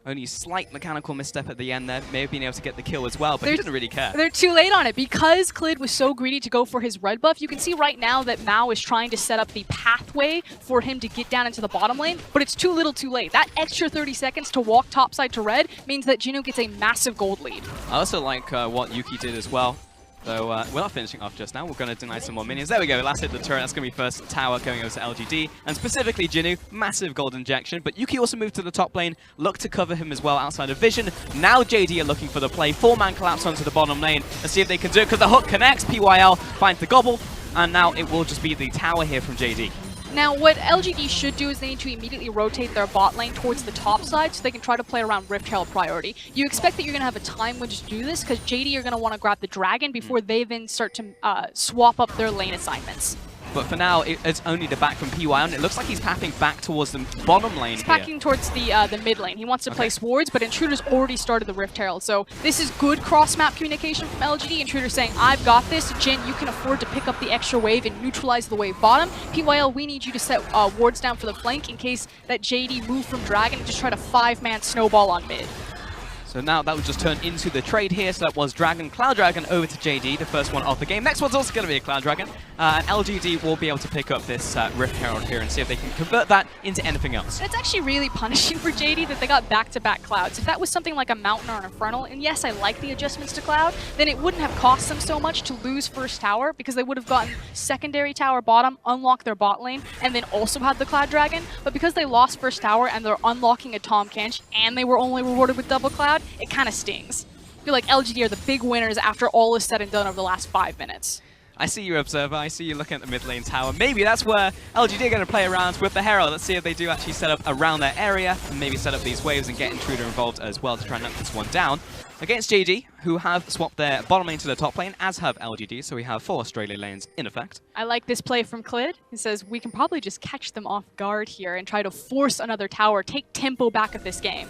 Only slight mechanical misstep at the end there. May have been able to get the kill as well, but he didn't really care. They're too late on it. Because Clid was so greedy to go for his red buff, you can see right now that Mao is trying to set up the pathway for him to get down into the bottom lane, but it's too little too late. That extra 30 seconds to walk topside to red means that Jinnu gets a massive gold lead. I also like what Yuki did as well. So we're not finishing off just now. We're going to deny some more minions. There we go. Last hit the turret. That's going to be first tower going over to LGD. And specifically Jinnu, massive gold injection. But Yuki also moved to the top lane. Looked to cover him as well outside of vision. Now JD are looking for the play. 4-man collapse onto the bottom lane. Let's see if they can do it, because the hook connects. PYL finds the gobble. And now it will just be the tower here from JD. Now, what LGD should do is they need to immediately rotate their bot lane towards the top side so they can try to play around Rift Herald priority. You expect that you're going to have a time window to do this because JD are going to want to grab the dragon before they then start to swap up their lane assignments. But for now, it's only the back from PY, and it looks like he's pathing back towards the bottom lane. He's packing towards the mid lane. He wants to play Swords, but Intruder's already started the Rift Herald. So this is good cross-map communication from LGD. Intruder saying, I've got this. Jin, you can afford to pick up the extra wave and neutralize the wave bottom. PYL, we need you to set wards down for the flank in case that JD move from Dragon and just try to 5-man snowball on mid. So now that would just turn into the trade here. So that was Dragon, Cloud Dragon over to JD, the first one of the game. Next one's also going to be a Cloud Dragon. And LGD will be able to pick up this Rift Herald here and see if they can convert that into anything else. It's actually really punishing for JD that they got back-to-back Clouds. If that was something like a Mountain or an Infernal, and yes, I like the adjustments to Cloud, then it wouldn't have cost them so much to lose first tower because they would have gotten secondary tower bottom, unlock their bot lane, and then also have the Cloud Dragon. But because they lost first tower and they're unlocking a Tahm Kench and they were only rewarded with double Cloud, it kind of stings. I feel like LGD are the big winners after all is said and done over the last 5 minutes. I see you, Observer. I see you looking at the mid lane tower. Maybe that's where LGD are going to play around with the Herald. Let's see if they do actually set up around their area and maybe set up these waves and get Intruder involved as well to try and knock this one down. Against JD, who have swapped their bottom lane to the top lane, as have LGD, so we have 4 Australia lanes in effect. I like this play from Clid. He says, we can probably just catch them off guard here and try to force another tower, take tempo back of this game.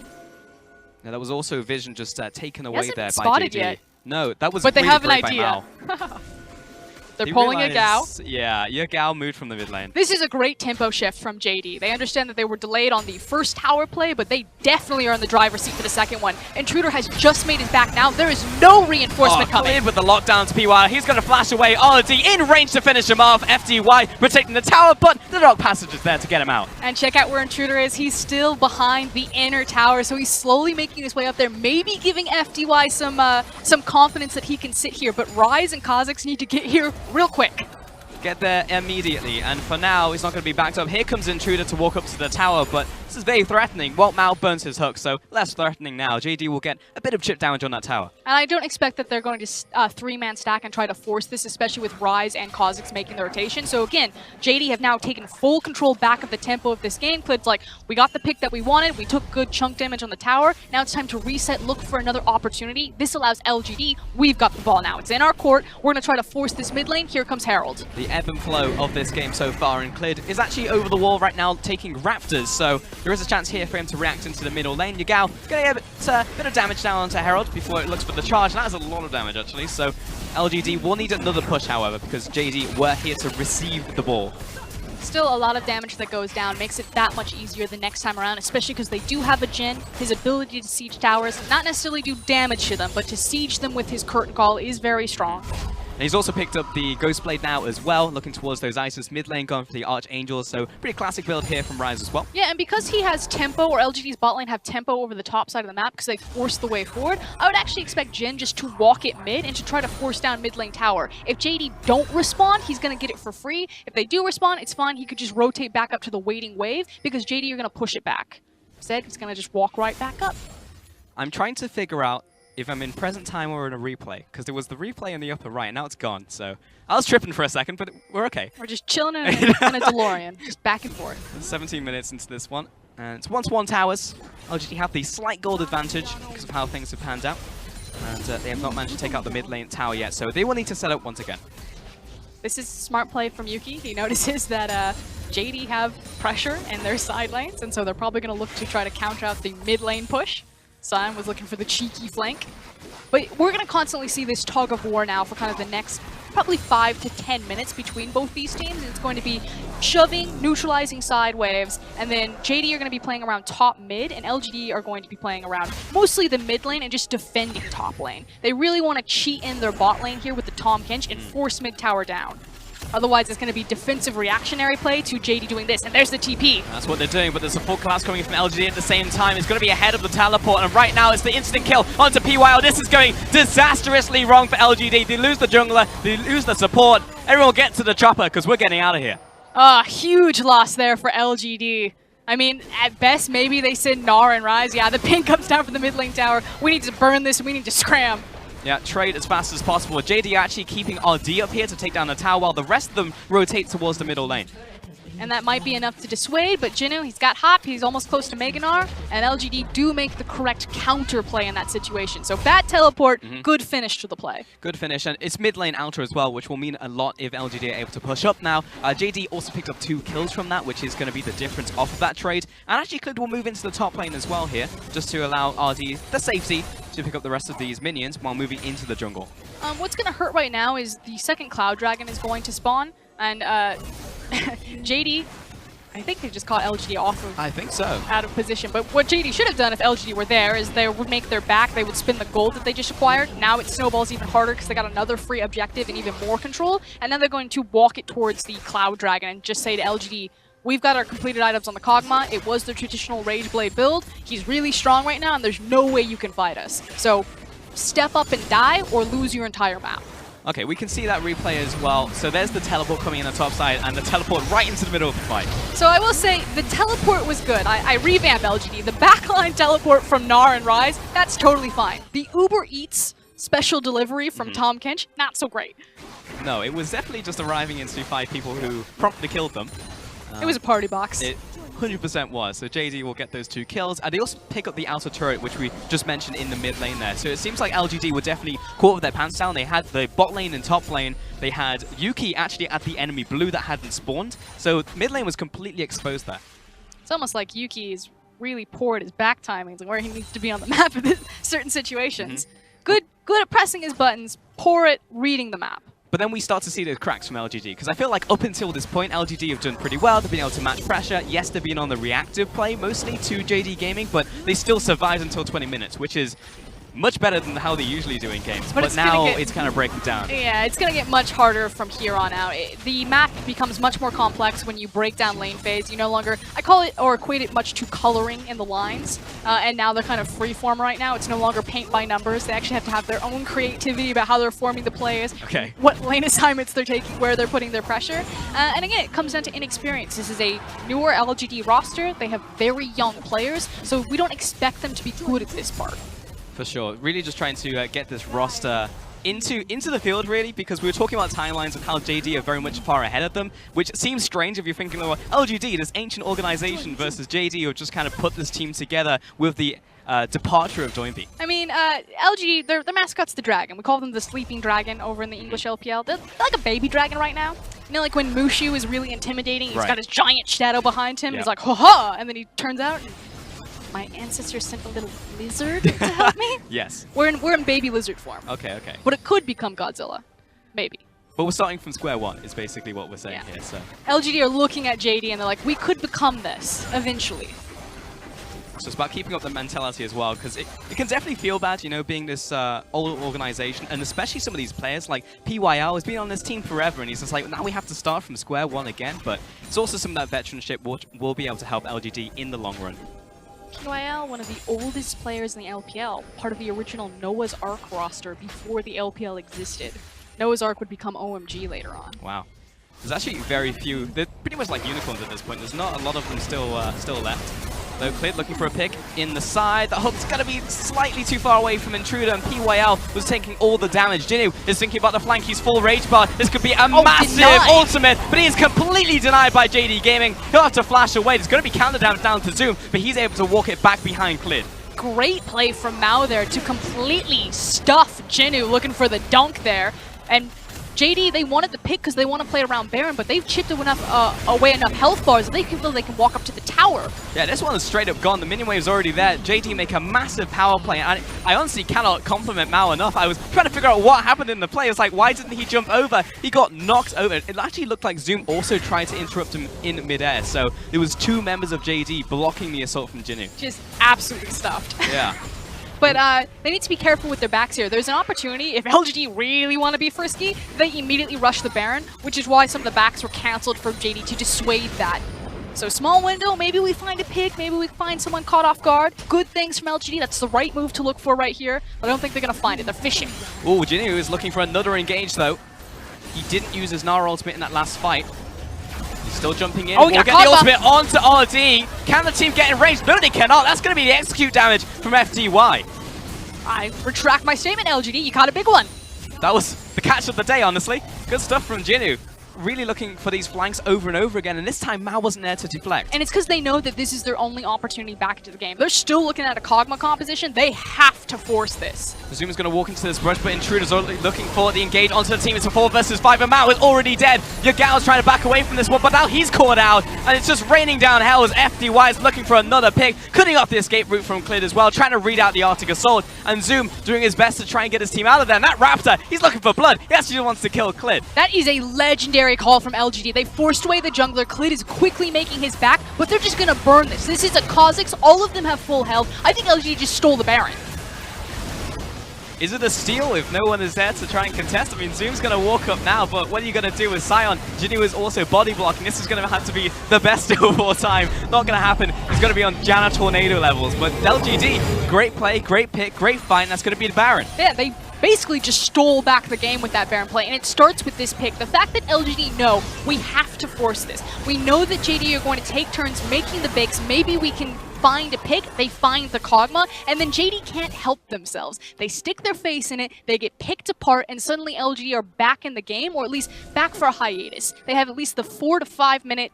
Now, that was also Vision just taken away there by spotted JD. Yet. No, that was but they really have an great idea. They're They pulling a Gao. Yeah, your Gao moved from the mid lane. This is a great tempo shift from JD. They understand that they were delayed on the first tower play, but they definitely are in the driver's seat for the second one. Intruder has just made his back now. There is no reinforcement coming. Cleared with the lockdown to PY. He's going to flash away. RD in range to finish him off. FDY protecting the tower, but the Dark Passage is there to get him out. And check out where Intruder is. He's still behind the inner tower, so he's slowly making his way up there, maybe giving FDY some confidence that he can sit here. But Rise and Kha'Zix need to get here real quick. Get there immediately, and for now, he's not going to be backed up. Here comes Intruder to walk up to the tower, but this is very threatening. Walt Mao burns his hook, so less threatening now. JD will get a bit of chip damage on that tower. And I don't expect that they're going to 3-man stack and try to force this, especially with Rise and Kha'Zix making the rotation. So again, JD have now taken full control back of the tempo of this game. Clid's like, we got the pick that we wanted, we took good chunk damage on the tower, now it's time to reset, look for another opportunity. This allows LGD, we've got the ball now. It's in our court, we're going to try to force this mid lane. Here comes Herald. The ebb and flow of this game so far, and Clid is actually over the wall right now taking Raptors, so there is a chance here for him to react into the middle lane. Yagao going to get a bit of damage down onto Herald before it looks for the charge. That is a lot of damage actually, so LGD will need another push however, because JD were here to receive the ball. Still a lot of damage that goes down, makes it that much easier the next time around, especially because they do have a Jin. His ability to siege towers, not necessarily do damage to them, but to siege them with his curtain call is very strong. And he's also picked up the Ghost Blade now as well, looking towards those Isis mid lane, going for the Archangels, so pretty classic build here from Rise as well. Yeah, and because he has tempo, or LGD's bot lane have tempo over the top side of the map because they forced the way forward, I would actually expect Jin just to walk it mid and to try to force down mid lane tower. If JD don't respond, he's going to get it for free. If they do respond, it's fine. He could just rotate back up to the waiting wave because JD are going to push it back. Instead, he's going to just walk right back up. I'm trying to figure out if I'm in present time or in a replay, because there was the replay in the upper right, and now it's gone, so I was tripping for a second, but we're okay. We're just chilling in a DeLorean, just back and forth. 17 minutes into this one, and it's 1-1 towers. LGD have the slight gold advantage because of how things have panned out, and they have not managed to take out the mid lane tower yet, so they will need to set up once again. This is smart play from Yuki. He notices that JD have pressure in their side lanes, and so they're probably going to look to try to counter out the mid lane push. Sion was looking for the cheeky flank. But we're going to constantly see this tug of war now for kind of the next probably 5 to 10 minutes between both these teams. It's going to be shoving, neutralizing side waves, and then JD are going to be playing around top mid, and LGD are going to be playing around mostly the mid lane and just defending top lane. They really want to cheat in their bot lane here with the Tahm Kench and force mid tower down. Otherwise, it's going to be defensive reactionary play to JD doing this. And there's the TP. That's what they're doing, but there's a full collapse coming from LGD at the same time. It's going to be ahead of the teleport, and right now it's the instant kill onto PYL. This is going disastrously wrong for LGD. They lose the jungler, they lose the support. Everyone get to the chopper, because we're getting out of here. Huge loss there for LGD. I mean, at best, maybe they send Gnar and Rise. Yeah, the ping comes down from the mid lane tower. We need to burn this, and we need to scram. Yeah, trade as fast as possible. JD actually keeping RD up here to take down the tower while the rest of them rotate towards the middle lane. and that might be enough to dissuade, but Jinnu, he's got Hop, he's almost close to Meganar, and LGD do make the correct counter play in that situation. So bad teleport, good finish to the play. Good finish, and it's mid lane outer as well, which will mean a lot if LGD are able to push up now. JD also picked up 2 kills from that, which is going to be the difference off of that trade. And actually Clid will move into the top lane as well here, just to allow RD the safety to pick up the rest of these minions while moving into the jungle. What's going to hurt right now is the second Cloud Dragon is going to spawn, and JD, I think they just caught LGD off of... I think so. Out of position. But what JD should have done if LGD were there is they would make their back, they would spin the gold that they just acquired. Now it snowballs even harder because they got another free objective and even more control. And then they're going to walk it towards the Cloud Dragon and just say to LGD, we've got our completed items on the Kog'Maw. It was the traditional Rage Blade build. He's really strong right now and there's no way you can fight us. So step up and die or lose your entire map. Okay, we can see that replay as well. So there's the teleport coming in the top side and the teleport right into the middle of the fight. So I will say the teleport was good. I revamped LGD. The backline teleport from Gnar and Ryze, that's totally fine. The Uber Eats special delivery from Tom Kinch, not so great. No, it was definitely just arriving into 5 people who promptly killed them. It was a party box. It 100% was. So JD will get those 2 kills. And they also pick up the outer turret, which we just mentioned in the mid lane there. So it seems like LGD were definitely caught with their pants down. They had the bot lane and top lane. They had Yuki actually at the enemy blue that hadn't spawned. So mid lane was completely exposed there. It's almost like Yuki is really poor at his back timings and where he needs to be on the map in certain situations. Good at pressing his buttons, poor at reading the map. But then we start to see the cracks from LGD, because I feel like up until this point, LGD have done pretty well. They've been able to match pressure. Yes, they've been on the reactive play mostly to JD Gaming, but they still survived until 20 minutes, which is much better than how they usually do in games. But now it's kind of breaking down. Yeah, it's going to get much harder from here on out. The map becomes much more complex when you break down lane phase. You no longer, I call it or equate it much to coloring in the lines. And now they're kind of freeform right now. It's no longer paint by numbers. They actually have to have their own creativity about how they're forming the plays. Okay. What lane assignments they're taking, where they're putting their pressure. And again, it comes down to inexperience. This is a newer LGD roster. They have very young players, so we don't expect them to be good at this part. For sure. Really just trying to get this roster into the field, really, because we were talking about timelines and how JD are very much far ahead of them, which seems strange if you're thinking, well, LGD, this ancient organization, versus JD, who just kind of put this team together with the departure of Doinby. I mean, LGD, their mascot's the dragon. We call them the sleeping dragon over in the English LPL. They're like a baby dragon right now. You know, like when Mushu is really intimidating, he's got his giant shadow behind him, he's like, ha-ha, and then he turns out, my ancestors sent a little lizard to help me? Yes. We're in baby lizard form. Okay. But it could become Godzilla. Maybe. But we're starting from square one, is basically what we're saying here. So LGD are looking at JD and they're like, we could become this eventually. So it's about keeping up the mentality as well, because it can definitely feel bad, you know, being this old organization, and especially some of these players, like PYL has been on this team forever, and he's just like, now we have to start from square one again, but it's also some of that veteranship which will be able to help LGD in the long run. PYL, one of the oldest players in the LPL, part of the original Noah's Ark roster before the LPL existed. Noah's Ark would become OMG later on. Wow. There's actually very few. They're pretty much like unicorns at this point. There's not a lot of them still left. Though Clid looking for a pick in the side. The hook's going to be slightly too far away from Intruder, and PYL was taking all the damage. Jinnu is thinking about the flank. He's full rage bar. This could be a massive ultimate, but he is completely denied by JD Gaming. He'll have to flash away. There's going to be counter damage down to Zoom, but he's able to walk it back behind Clid. Great play from Mao there to completely stuff Jinnu, looking for the dunk there. And JD, they wanted the pick because they want to play around Baron, but they've chipped away enough health bars that they can feel they can walk up to the tower. Yeah, this one is straight up gone. The minion wave's already there. JD make a massive power play, and I honestly cannot compliment Mao enough. I was trying to figure out what happened in the play. It's like, why didn't he jump over? He got knocked over. It actually looked like Zoom also tried to interrupt him in midair, so there was 2 members of JD blocking the assault from Jinnu. Just absolutely stuffed. Yeah. But they need to be careful with their backs here. There's an opportunity, if LGD really want to be frisky, they immediately rush the Baron, which is why some of the backs were cancelled for JD to dissuade that. So small window, maybe we find a pick, maybe we find someone caught off guard. Good things from LGD, that's the right move to look for right here, but I don't think they're going to find it. They're fishing. Ooh, Jinnu is looking for another engage though. He didn't use his Gnar ultimate in that last fight. He's still jumping in. Oh, we'll get the ultimate onto RD. Can the team get in range? No, they cannot. That's going to be the execute damage from FTY. I retract my statement, LGD. You caught a big one. That was the catch of the day, honestly. Good stuff from Jinnu. really looking for these flanks over and over again, and this time Mao wasn't there to deflect. And it's because they know that this is their only opportunity back into the game. They're still looking at a Kog'Maw composition. They have to force this. Zoom is going to walk into this brush, but Intruder's only looking for the engage onto the team. It's a 4 versus 5, and Mao is already dead. Yagao's trying to back away from this one, but now he's caught out, and it's just raining down hell as FDY is looking for another pick, cutting off the escape route from Clid as well, trying to read out the Arctic Assault, and Zoom doing his best to try and get his team out of there. And that Raptor, he's looking for blood. He actually wants to kill Clid. That is a legendary call from LGD. They forced away the jungler. Clid is quickly making his back, but they're just going to burn this. This is a Kha'Zix. All of them have full health. I think LGD just stole the Baron. Is it a steal if no one is there to try and contest? I mean, Zoom's going to walk up now, but what are you going to do with Sion? Jinyu is also body blocking. This is going to have to be the best steal of all time. Not going to happen. It's going to be on Janna Tornado levels. But LGD, great play, great pick, great fight, and that's going to be the Baron. Yeah, they basically just stole back the game with that Baron play, and it starts with this pick. The fact that LGD know we have to force this. We know that JD are going to take turns making the bigs. Maybe we can find a pick, they find the Kog'Maw, and then JD can't help themselves. They stick their face in it, they get picked apart, and suddenly LGD are back in the game, or at least back for a hiatus. They have at least the 4 to 5 minute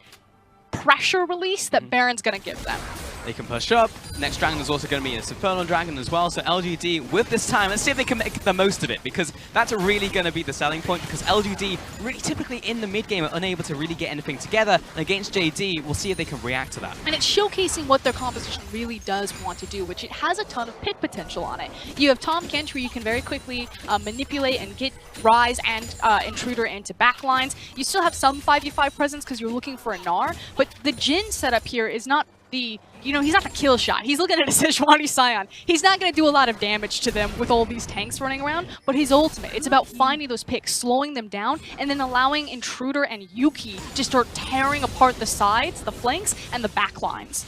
pressure release that Baron's going to give them. They can push up. Next dragon is also going to be an Infernal Dragon as well. So LGD with this time, let's see if they can make the most of it, because that's really going to be the selling point, because LGD really typically in the mid game are unable to really get anything together. And against JD, we'll see if they can react to that. And it's showcasing what their composition really does want to do, which it has a ton of pick potential on it. You have Tahm Kench, where you can very quickly manipulate and get Ryze and Intruder into backlines. You still have some 5v5 presence because you're looking for a Gnar, but the Jhin setup here is not the, he's not the kill shot. He's looking at a Sejuani Sion. He's not going to do a lot of damage to them with all these tanks running around, but his ultimate, it's about finding those picks, slowing them down, and then allowing Intruder and Yuki to start tearing apart the sides, the flanks, and the backlines.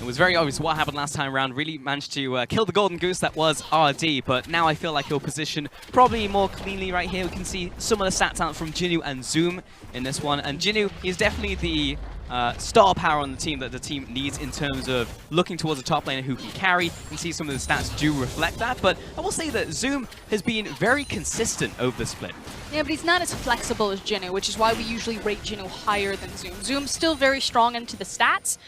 It was very obvious what happened last time around. Really managed to kill the Golden Goose that was RD, but now I feel like he'll position probably more cleanly right here. We can see some of the stats out from Jinyu and Zoom in this one, and Jinyu is definitely the star power on the team that the team needs in terms of looking towards a top laner who can carry. You can see some of the stats do reflect that, but I will say that Zoom has been very consistent over the split. Yeah, but he's not as flexible as Jinyu, which is why we usually rate Jinyu higher than Zoom. Zoom's still very strong into the stats,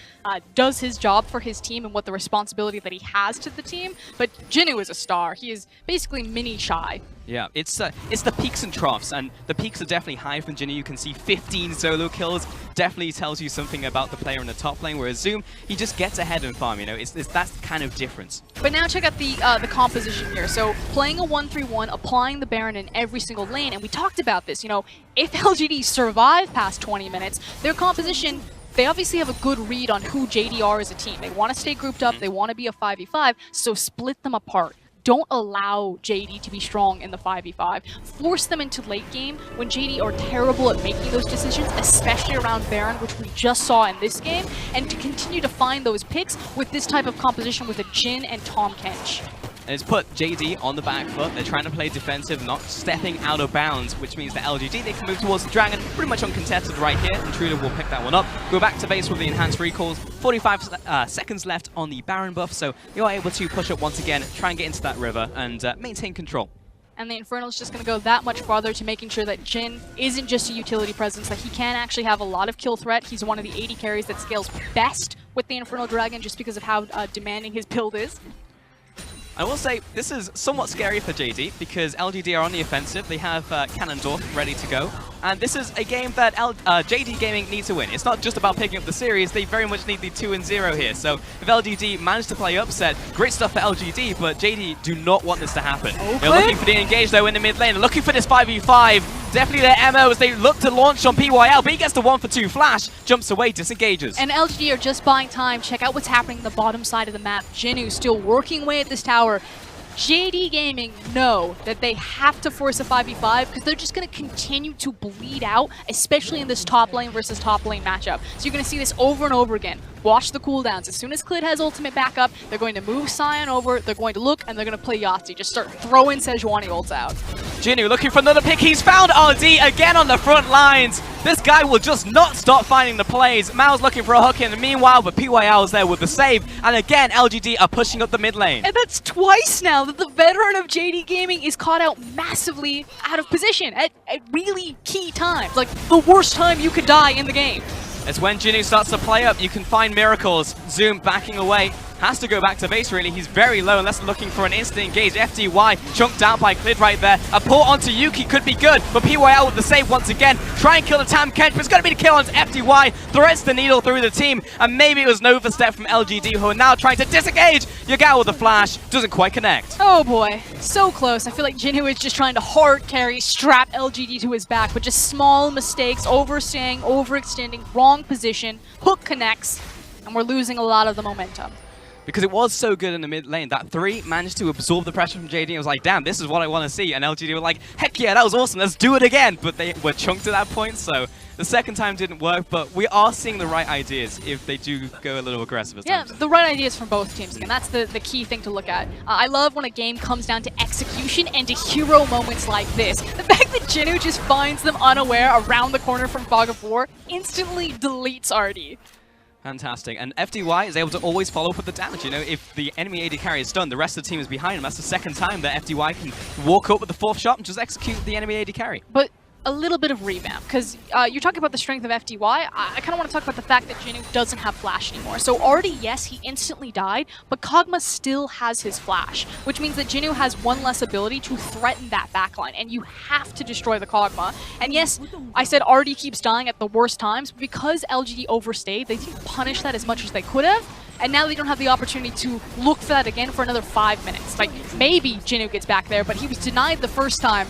does his job for his team and what the responsibility that he has to the team, but Jinyu is a star. He is basically mini shy. Yeah, it's the peaks and troughs, and the peaks are definitely high from Jinyu. You can see 15 solo kills, definitely tells you something about the player in the top lane, whereas Zoom, he just gets ahead and farm, it's that kind of difference. But now check out the composition here. So playing a 1-3-1, applying the Baron in every single lane, and we talked about this, if LGD survive past 20 minutes, their composition, they obviously have a good read on who JD are as a team. They want to stay grouped up, they want to be a 5v5, so split them apart. Don't allow JD to be strong in the 5v5. Force them into late game when JD are terrible at making those decisions, especially around Baron, which we just saw in this game, and to continue to find those picks with this type of composition with a Jhin and Tahm Kench. And it's put JD on the back foot. They're trying to play defensive, not stepping out of bounds, which means that LGD, they can move towards the Dragon, pretty much uncontested right here. Intruder will pick that one up. Go back to base with the enhanced recalls. 45 seconds left on the Baron buff, so you're able to push up once again, try and get into that river, and maintain control. And the Infernal's just going to go that much farther to making sure that Jhin isn't just a utility presence, that he can actually have a lot of kill threat. He's one of the 80 carries that scales best with the Infernal Dragon just because of how demanding his build is. I will say, this is somewhat scary for JD, because LGD are on the offensive. They have Ganondorf ready to go. And this is a game that JD Gaming needs to win. It's not just about picking up the series, they very much need the 2-0 here. So if LGD manage to play upset, great stuff for LGD, but JD do not want this to happen. Okay. They're looking for the engage though in the mid lane. They're looking for this 5v5. Definitely their MO as they look to launch on PYL, but he gets the 1-for-2 flash, jumps away, disengages. And LGD are just buying time. Check out what's happening on the bottom side of the map. Jinyu still working away at this tower. JD Gaming know that they have to force a 5v5 because they're just going to continue to bleed out, especially in this top lane versus top lane matchup. So you're going to see this over and over again. Watch the cooldowns. As soon as Clid has ultimate back up, they're going to move Sion over, they're going to look, and they're going to play Yahtzee. Just start throwing Sejuani ults out. Jinnu looking for another pick. He's found RD again on the front lines. This guy will just not stop finding the plays. Mao's looking for a hook in. Meanwhile, but PYL is there with the save. And again, LGD are pushing up the mid lane. And that's twice now that the veteran of JD Gaming is caught out massively out of position at really key times. Like, the worst time you could die in the game. It's when Jinnu starts to play up, you can find miracles. Zoom backing away. Has to go back to base, really. He's very low unless looking for an instant engage. FDY chunked out by Clid right there. A pull onto Yuki could be good, but PYL with the save once again. Try and kill the Tam Kench, but it's going to be the kill onto FDY. Threads the needle through the team, and maybe it was an overstep from LGD, who are now trying to disengage. Yagao with the flash. Doesn't quite connect. Oh boy, so close. I feel like Jinnu is just trying to hard carry, strap LGD to his back, but just small mistakes, overstaying, overextending, wrong position, hook connects, and we're losing a lot of the momentum. Because it was so good in the mid lane. That 3 managed to absorb the pressure from JD. It was like, damn, this is what I want to see. And LGD were like, heck yeah, that was awesome. Let's do it again. But they were chunked at that point. So the second time didn't work. But we are seeing the right ideas if they do go a little aggressive. Yeah, the right ideas from both teams. Again, that's the key thing to look at. I love when a game comes down to execution and to hero moments like this. The fact that Jinnu just finds them unaware around the corner from Fog of War instantly deletes RD. Fantastic. And FDY is able to always follow up with the damage. You know, if the enemy AD carry is done, the rest of the team is behind him. That's the second time that FDY can walk up with the 4th shot and just execute the enemy AD carry. But a little bit of revamp, because you're talking about the strength of FDY. I kind of want to talk about the fact that Jinnu doesn't have flash anymore. So already, yes, he instantly died, but Kog'Maw still has his flash, which means that Jinnu has one less ability to threaten that backline, and you have to destroy the Kog'Maw. And yes, I said RD keeps dying at the worst times, because LGD overstayed, they didn't punish that as much as they could have. And now they don't have the opportunity to look for that again for another 5 minutes. Like, maybe Jinnu gets back there, but he was denied the first time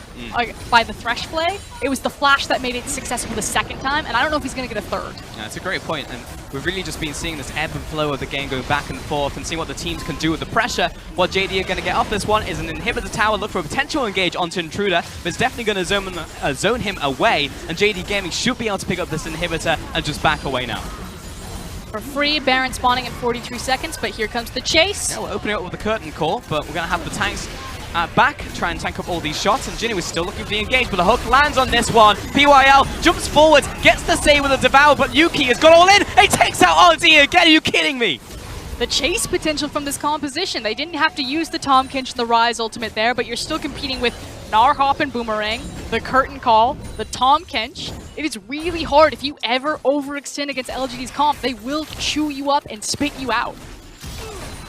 by the Thresh play. It was the flash that made it successful the second time, and I don't know if he's going to get a third. Yeah, that's a great point, and we've really just been seeing this ebb and flow of the game going back and forth and seeing what the teams can do with the pressure. What JD are going to get off this one is an inhibitor tower, look for a potential engage onto Intruder, but it's definitely going to zone him away, and JD Gaming should be able to pick up this inhibitor and just back away now. For free, Baron spawning in 43 seconds, but here comes the chase. Yeah, we're opening up with a curtain call, but we're going to have the tanks back, try and tank up all these shots, and Jinnu is still looking for the engage, but the hook lands on this one. PYL jumps forward, gets the save with a Devour, but Yuki has got all in. He takes out RD again. Are you kidding me? The chase potential from this composition. They didn't have to use the Tahm Kench, the Rise ultimate there, but you're still competing with Gnar Hop and Boomerang, the Curtain Call, the Tahm Kench. It is really hard. If you ever overextend against LGD's comp, they will chew you up and spit you out.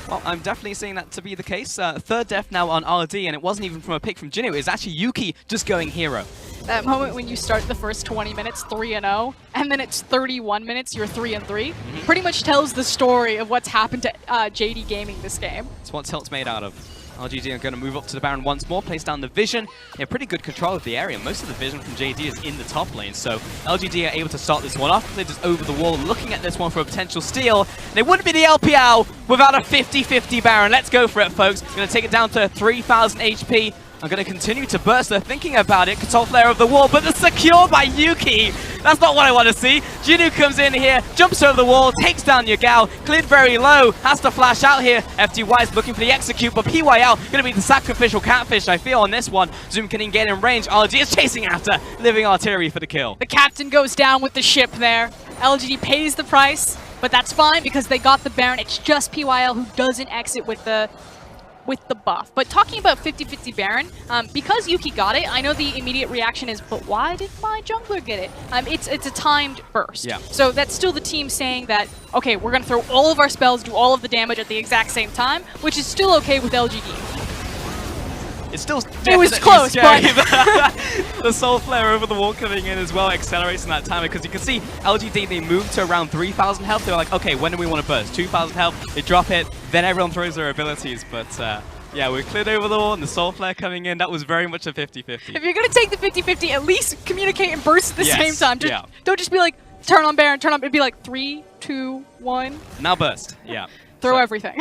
Well, I'm definitely seeing that to be the case. Third death now on RD, and it wasn't even from a pick from Jinnu. It was actually Yuki just going hero. That moment when you start the first 20 minutes 3-0, and then it's 31 minutes, you're 3-3, pretty much tells the story of what's happened to JD Gaming this game. It's what Tilt's made out of. LGD are going to move up to the Baron once more, place down the vision. They have pretty good control of the area. Most of the vision from JD is in the top lane, so LGD are able to start this one off. They're just over the wall looking at this one for a potential steal. And it wouldn't be the LPL without a 50-50 Baron. Let's go for it, folks. Going to take it down to 3,000 HP. I'm going to continue to burst. They're thinking about it. Control flare of the wall, but they're secured by Yuki. That's not what I want to see. Jinnu comes in here, jumps over the wall, takes down Yagao. Clid very low, has to flash out here. FDY is looking for the execute, but PYL going to be the sacrificial catfish, I feel, on this one. Zoom can get in range. RD is chasing after Living Artillery for the kill. The captain goes down with the ship there. LGD pays the price, but that's fine because they got the Baron. It's just PYL who doesn't exit with the buff. But talking about 50-50 Baron, because Yuki got it, I know the immediate reaction is, but why did my jungler get it? It's a timed burst. Yeah. So that's still the team saying that, okay, we're going to throw all of our spells, do all of the damage at the exact same time, which is still okay with LGD. It's still it was close, but the Soul Flare over the wall coming in as well, accelerating that timer, because you can see LGD, they moved to around 3,000 health. They're like, okay, when do we want to burst? 2,000 health, they drop it, then everyone throws their abilities, but yeah, we're cleared over the wall, and the Soul Flare coming in, that was very much a 50-50. If you're going to take the 50-50, at least communicate and burst at the same time. Don't just be like, turn on Baron, turn on, it'd be like 3, 2, 1. Now burst, yeah. Throw everything.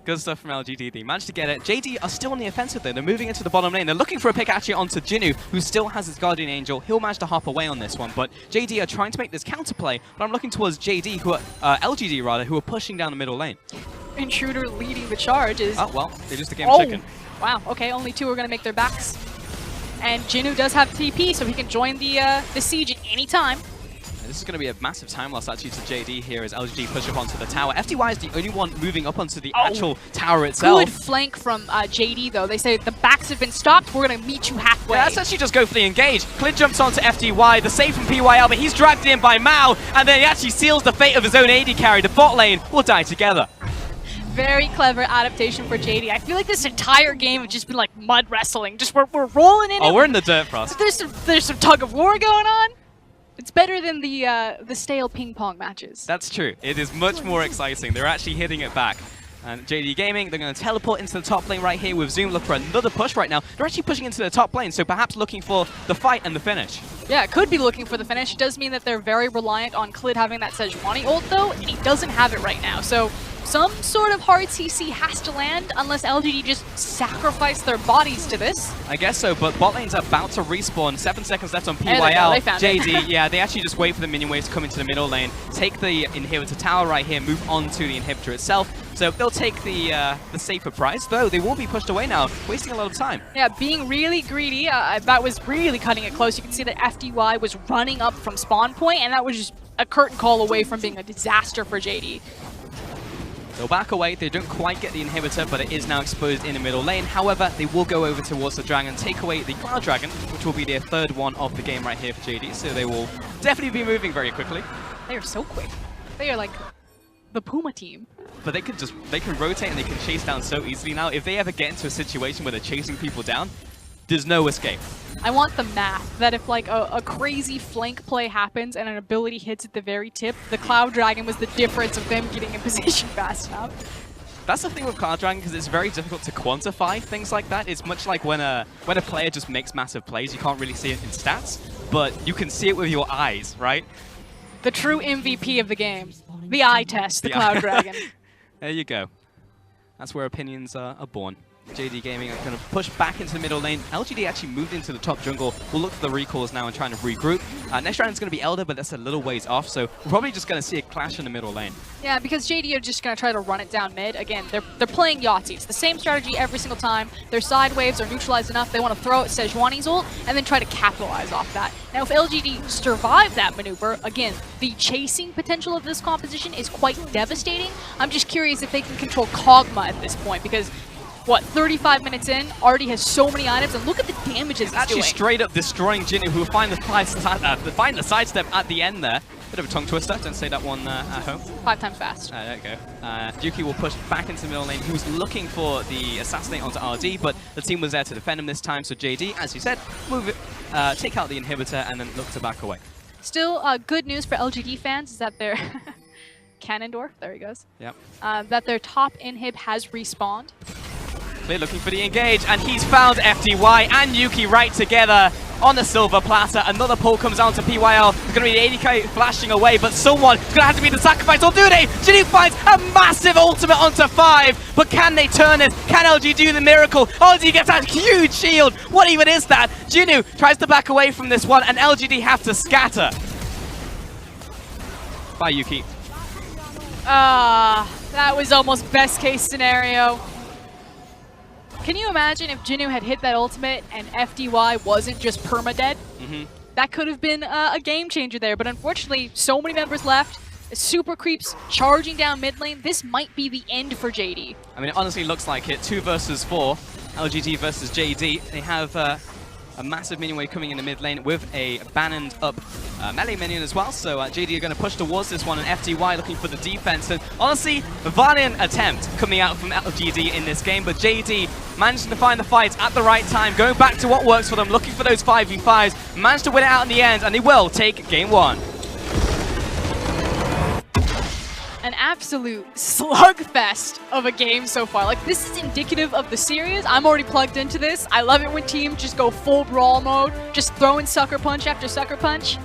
Good stuff from LGD. They managed to get it. JD are still on the offensive though. They're moving into the bottom lane. They're looking for a pick actually onto Jinnu, who still has his Guardian Angel. He'll manage to hop away on this one, but JD are trying to make this counterplay, but I'm looking towards JD, who are, LGD rather, who are pushing down the middle lane. Intruder leading the charge is... Oh, well, they just a game of chicken. Wow, okay, only 2 are going to make their backs. And Jinwoo does have TP, so he can join the siege at any time. This is going to be a massive time loss actually to JD here as LGD push up onto the tower. FTY is the only one moving up onto the actual tower itself. Good flank from JD though. They say the backs have been stopped, we're going to meet you halfway. Yeah, let's actually just go for the engage. Clint jumps onto FTY, the save from PYL, but he's dragged in by Mao, and then he actually seals the fate of his own AD carry. The bot lane will die together. Very clever adaptation for JD. I feel like this entire game has just been like mud wrestling. Just we're rolling in. Oh, we're in the dirt, Frost. There's some tug of war going on. It's better than the stale ping pong matches. That's true. It is much more exciting. They're actually hitting it back. And JD Gaming, they're going to teleport into the top lane right here with Zoom. Look for another push right now. They're actually pushing into the top lane, so perhaps looking for the fight and the finish. Yeah, it could be looking for the finish. It does mean that they're very reliant on Klid having that Sejuani ult though, and he doesn't have it right now. So some sort of hard CC has to land unless LGD just sacrifice their bodies to this. I guess so, but bot lane's about to respawn. 7 seconds left on There they go, PYL. they found JD, it. yeah, they actually just wait for the minion waves to come into the middle lane, take the inhibitor tower right here, move on to the inhibitor itself. So they'll take the safer price, though they will be pushed away now, wasting a lot of time. Yeah, being really greedy. That was really cutting it close. You can see that FDY was running up from spawn point, and that was just a curtain call away from being a disaster for JD. They'll back away. They don't quite get the inhibitor, but it is now exposed in the middle lane. However, they will go over towards the dragon, take away the Cloud Dragon, which will be their third one of the game right here for JD. So they will definitely be moving very quickly. They are so quick. They are like the Puma team. But they can rotate and they can chase down so easily now. If they ever get into a situation where they're chasing people down, there's no escape. I want the math that if like a crazy flank play happens and an ability hits at the very tip, the Cloud Dragon was the difference of them getting in position fast enough. That's the thing with Cloud Dragon, because it's very difficult to quantify things like that. It's much like when a player just makes massive plays, you can't really see it in stats, but you can see it with your eyes, right? The true MVP of the game. The eye test, the Cloud Dragon. There you go. That's where opinions are born. JD Gaming are going to push back into the middle lane. LGD actually moved into the top jungle. We'll look for the recalls now and trying to regroup. Next round is going to be Elder, but that's a little ways off, so we're probably just going to see a clash in the middle lane. Yeah, because JD are just going to try to run it down mid. Again, they're playing Yahtzee. It's the same strategy every single time. Their side waves are neutralized enough. They want to throw at Sejuani's ult and then try to capitalize off that. Now, if LGD survive that maneuver, again, the chasing potential of this composition is quite devastating. I'm just curious if they can control Kog'Maw at this point, because what, 35 minutes in, already has so many items, and look at the damages it's actually doing. Straight up destroying Jinwoo, who will find the sidestep at the end there. Bit of a tongue twister, don't say that one at home. 5 times fast. There you go. Yuki will push back into the middle lane. He was looking for the assassinate onto RD, but the team was there to defend him this time, so JD, as you said, move it, take out the inhibitor, and then look to back away. Still, good news for LGD fans is that their Cannondorf, there he goes. Yep. That their top inhib has respawned. They're looking for the engage, and he's found FDY and Yuki right together on the silver platter. Another pull comes down to PYL. It's going to be the ADK flashing away, but someone's going to have to be the sacrifice, or do they? Jinwoo finds a massive ultimate onto 5, but can they turn it? Can LG do the miracle? LG gets a huge shield. What even is that? Jinwoo tries to back away from this one, and LGD have to scatter. Bye, Yuki. That was almost best case scenario. Can you imagine if Jinwoo had hit that ultimate and FDY wasn't just perma-dead? That could have been a game changer there, but unfortunately, so many members left. Super creeps charging down mid lane. This might be the end for JD. I mean, it honestly looks like it. 2 versus 4. LGD versus JD. They have a massive minion wave coming in the mid lane with a banned up melee minion as well. So JD are going to push towards this one, and FDY looking for the defense. And honestly, a valiant attempt coming out from LGD in this game, but JD managing to find the fight at the right time, going back to what works for them, looking for those 5v5s, managed to win it out in the end, and they will take game 1. An absolute slugfest of a game so far. Like, this is indicative of the series. I'm already plugged into this. I love it when teams just go full brawl mode, just throwing sucker punch after sucker punch.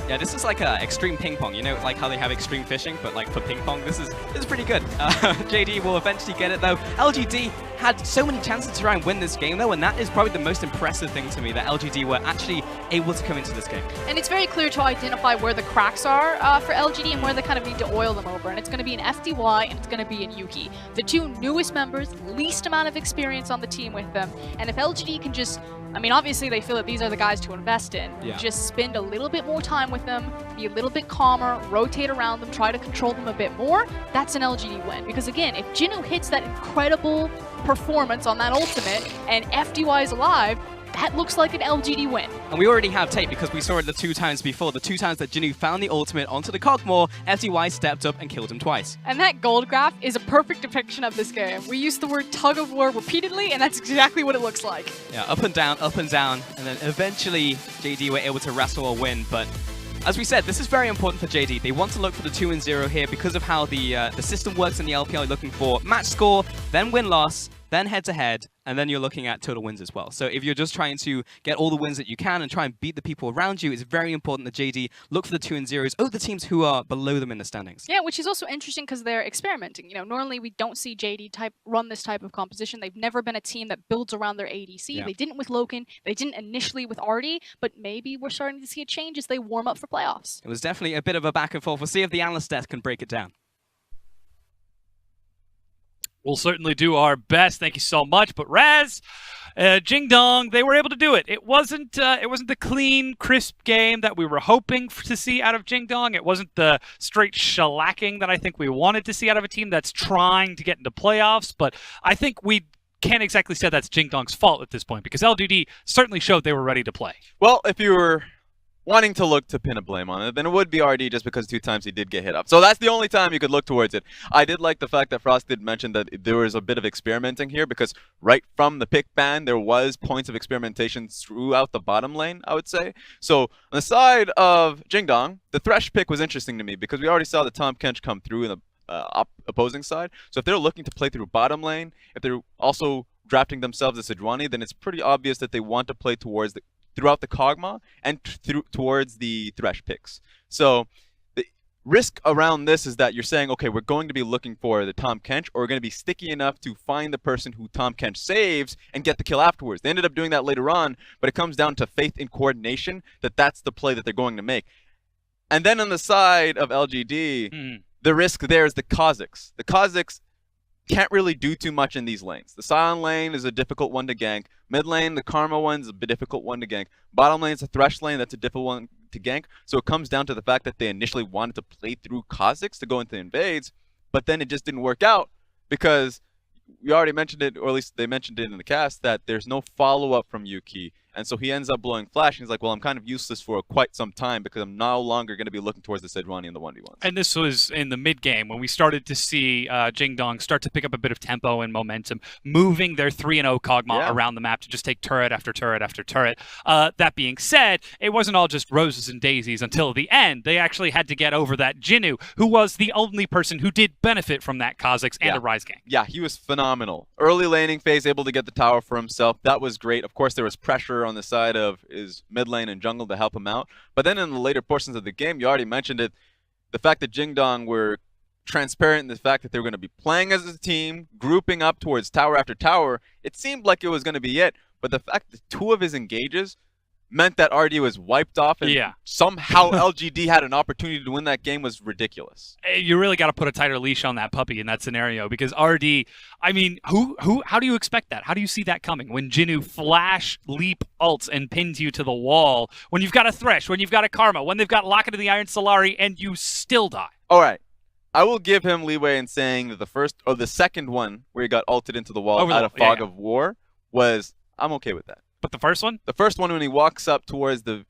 Yeah, this is like extreme ping pong. You know, like how they have extreme fishing, but like for ping pong, this is pretty good. JD will eventually get it though. LGD had so many chances to try and win this game though, and that is probably the most impressive thing to me, that LGD were actually able to come into this game. And it's very clear to identify where the cracks are for LGD and where they kind of need to oil them over. And it's going to be in FDY and it's going to be in Yuki. The two newest members, least amount of experience on the team with them. And if LGD can just, I mean, obviously they feel that these are the guys to invest in. Yeah. Just spend a little bit more time with them, be a little bit calmer, rotate around them, try to control them a bit more. That's an LGD win. Because again, if Jinwoo hits that incredible performance on that ultimate and FDY is alive, that looks like an LGD win. And we already have tape because we saw it the 2 times before. The 2 times that Jinwoo found the ultimate onto the Cogmore, FDY stepped up and killed him twice. And that gold graph is a perfect depiction of this game. We use the word tug of war repeatedly, and that's exactly what it looks like. Yeah, up and down, and then eventually JD were able to wrestle a win, but as we said, this is very important for JD. They want to look for the 2-0 here because of how the system works in the LPL. Looking for match score, then win-loss, then head-to-head, and then you're looking at total wins as well. So if you're just trying to get all the wins that you can and try and beat the people around you, it's very important that JD look for the 2-0s over the teams who are below them in the standings. Yeah, which is also interesting because they're experimenting. You know, normally we don't see JD run this type of composition. They've never been a team that builds around their ADC. Yeah. They didn't with Loken. They didn't initially with Artie, but maybe we're starting to see a change as they warm up for playoffs. It was definitely a bit of a back and forth. We'll see if the analyst desk can break it down. We'll certainly do our best. Thank you so much. But Raz, Jingdong, they were able to do it. It wasn't the clean, crisp game that we were hoping to see out of Jingdong. It wasn't the straight shellacking that I think we wanted to see out of a team that's trying to get into playoffs. But I think we can't exactly say that's Jingdong's fault at this point because LGD certainly showed they were ready to play. Well, if you were wanting to look to pin a blame on it, then it would be RD just because 2 times he did get hit up. So that's the only time you could look towards it. I did like the fact that Frost did mention that there was a bit of experimenting here because right from the pick ban, there was points of experimentation throughout the bottom lane, I would say. So on the side of Jingdong, the Thresh pick was interesting to me because we already saw the Tahm Kench come through in the opposing side. So if they're looking to play through bottom lane, if they're also drafting themselves as Sejuani, then it's pretty obvious that they want to play towards throughout the Kog'Maw and towards the Thresh picks. So the risk around this is that you're saying, okay, we're going to be looking for the Tahm Kench, or we're going to be sticky enough to find the person who Tahm Kench saves and get the kill afterwards. They ended up doing that later on, but it comes down to faith in coordination that that's the play that they're going to make. And then on the side of LGD, the risk there is the Kha'Zix. The Kha'Zix can't really do too much in these lanes. The Sion lane is a difficult one to gank. Mid lane, the Karma one's a difficult one to gank. Bottom lane is a Thresh lane, that's a difficult one to gank. So it comes down to the fact that they initially wanted to play through Kha'Zix to go into invades, but then it just didn't work out because we already mentioned it, or at least they mentioned it in the cast, that there's no follow-up from Yuki. And so he ends up blowing Flash, and he's like, well, I'm kind of useless for quite some time because I'm no longer going to be looking towards the Sejuani in the 1v1s. And this was in the mid-game when we started to see Jingdong start to pick up a bit of tempo and momentum, moving their 3-0 Kog'Maw around the map to just take turret after turret after turret. That being said, it wasn't all just roses and daisies until the end. They actually had to get over that Jinwoo, who was the only person who did benefit from that Kha'Zix and a Rise gang. Yeah, he was phenomenal. Early laning phase, able to get the tower for himself. That was great. Of course, there was pressure on the side of his mid lane and jungle to help him out. But then in the later portions of the game, you already mentioned it, the fact that Jingdong were transparent in the fact that they were going to be playing as a team, grouping up towards tower after tower, it seemed like it was going to be it. But the fact that 2 of his engages meant that RD was wiped off and somehow LGD had an opportunity to win that game was ridiculous. You really got to put a tighter leash on that puppy in that scenario because RD, I mean, how do you expect that? How do you see that coming? When Jinwoo flash, leap, ults, and pins you to the wall, when you've got a Thresh, when you've got a Karma, when they've got Locket of the Iron Solari, and you still die. All right. I will give him leeway in saying that the first, or the second one, where he got ulted into the wall out of Fog of War, was, I'm okay with that. But the first one? The first one, when he walks up towards the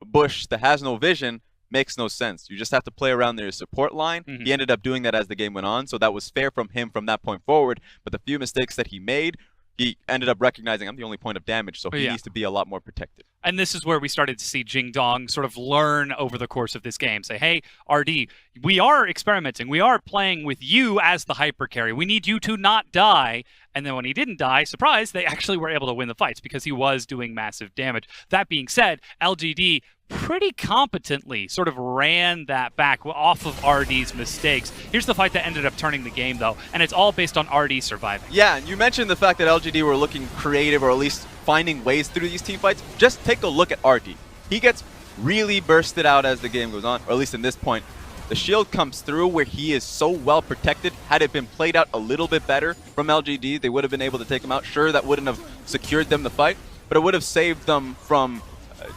bush that has no vision, makes no sense. You just have to play around their support line. He ended up doing that as the game went on, so that was fair from him from that point forward. But the few mistakes that he made, he ended up recognizing I'm the only point of damage, so he needs to be a lot more protected. And this is where we started to see Jingdong sort of learn over the course of this game. Say, hey, RD, we are experimenting. We are playing with you as the hyper carry. We need you to not die. And then when he didn't die, surprise, they actually were able to win the fights because he was doing massive damage. That being said, LGD pretty competently sort of ran that back off of RD's mistakes. Here's the fight that ended up turning the game, though, and it's all based on RD surviving. Yeah, and you mentioned the fact that LGD were looking creative, or at least finding ways through these team fights. Just take a look at RD. He gets really bursted out as the game goes on, or at least in this point. The shield comes through where he is so well protected. Had it been played out a little bit better from LGD, they would have been able to take him out. Sure, that wouldn't have secured them the fight, but it would have saved them from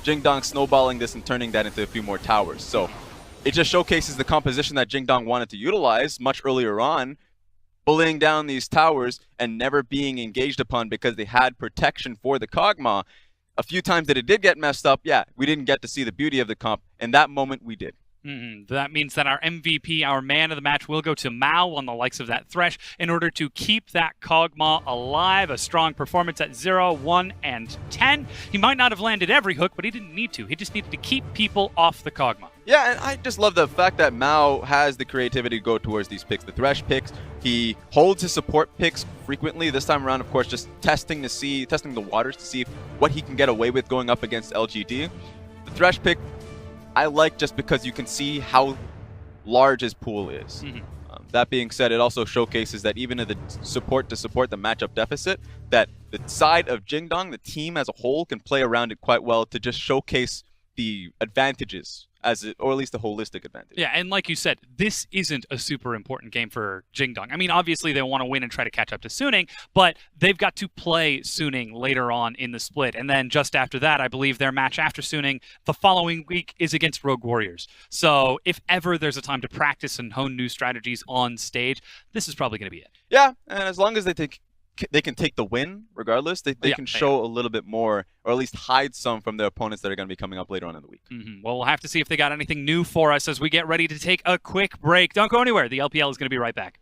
Jingdong snowballing this and turning that into a few more towers. So it just showcases the composition that Jingdong wanted to utilize much earlier on, bullying down these towers and never being engaged upon because they had protection for the Kog'Maw. A few times that it did get messed up, yeah, we didn't get to see the beauty of the comp. In that moment, we did. That means that our MVP, our man of the match, will go to Mao on the likes of that Thresh in order to keep that Kog'Maw alive. A strong performance at 0, 1, and 10. He might not have landed every hook, but he didn't need to. He just needed to keep people off the Kog'Maw. Yeah, and I just love the fact that Mao has the creativity to go towards these picks. The Thresh picks, he holds his support picks frequently. This time around, of course, just testing the waters to see what he can get away with going up against LGD. The Thresh pick, I like just because you can see how large his pool is. That being said, it also showcases that even in the support the matchup deficit, that the side of Jingdong, the team as a whole, can play around it quite well to just showcase the advantages, or at least the holistic advantage. Yeah, and like you said, this isn't a super important game for Jingdong. I mean, obviously they want to win and try to catch up to Suning, but they've got to play Suning later on in the split. And then just after that, I believe their match after Suning the following week is against Rogue Warriors. So if ever there's a time to practice and hone new strategies on stage, this is probably going to be it. Yeah, and as long as they can take the win regardless, they can show a little bit more, or at least hide some from their opponents that are going to be coming up later on in the week. Well, we'll have to see if they got anything new for us as we get ready to take a quick break. Don't go anywhere. The LPL is going to be right back.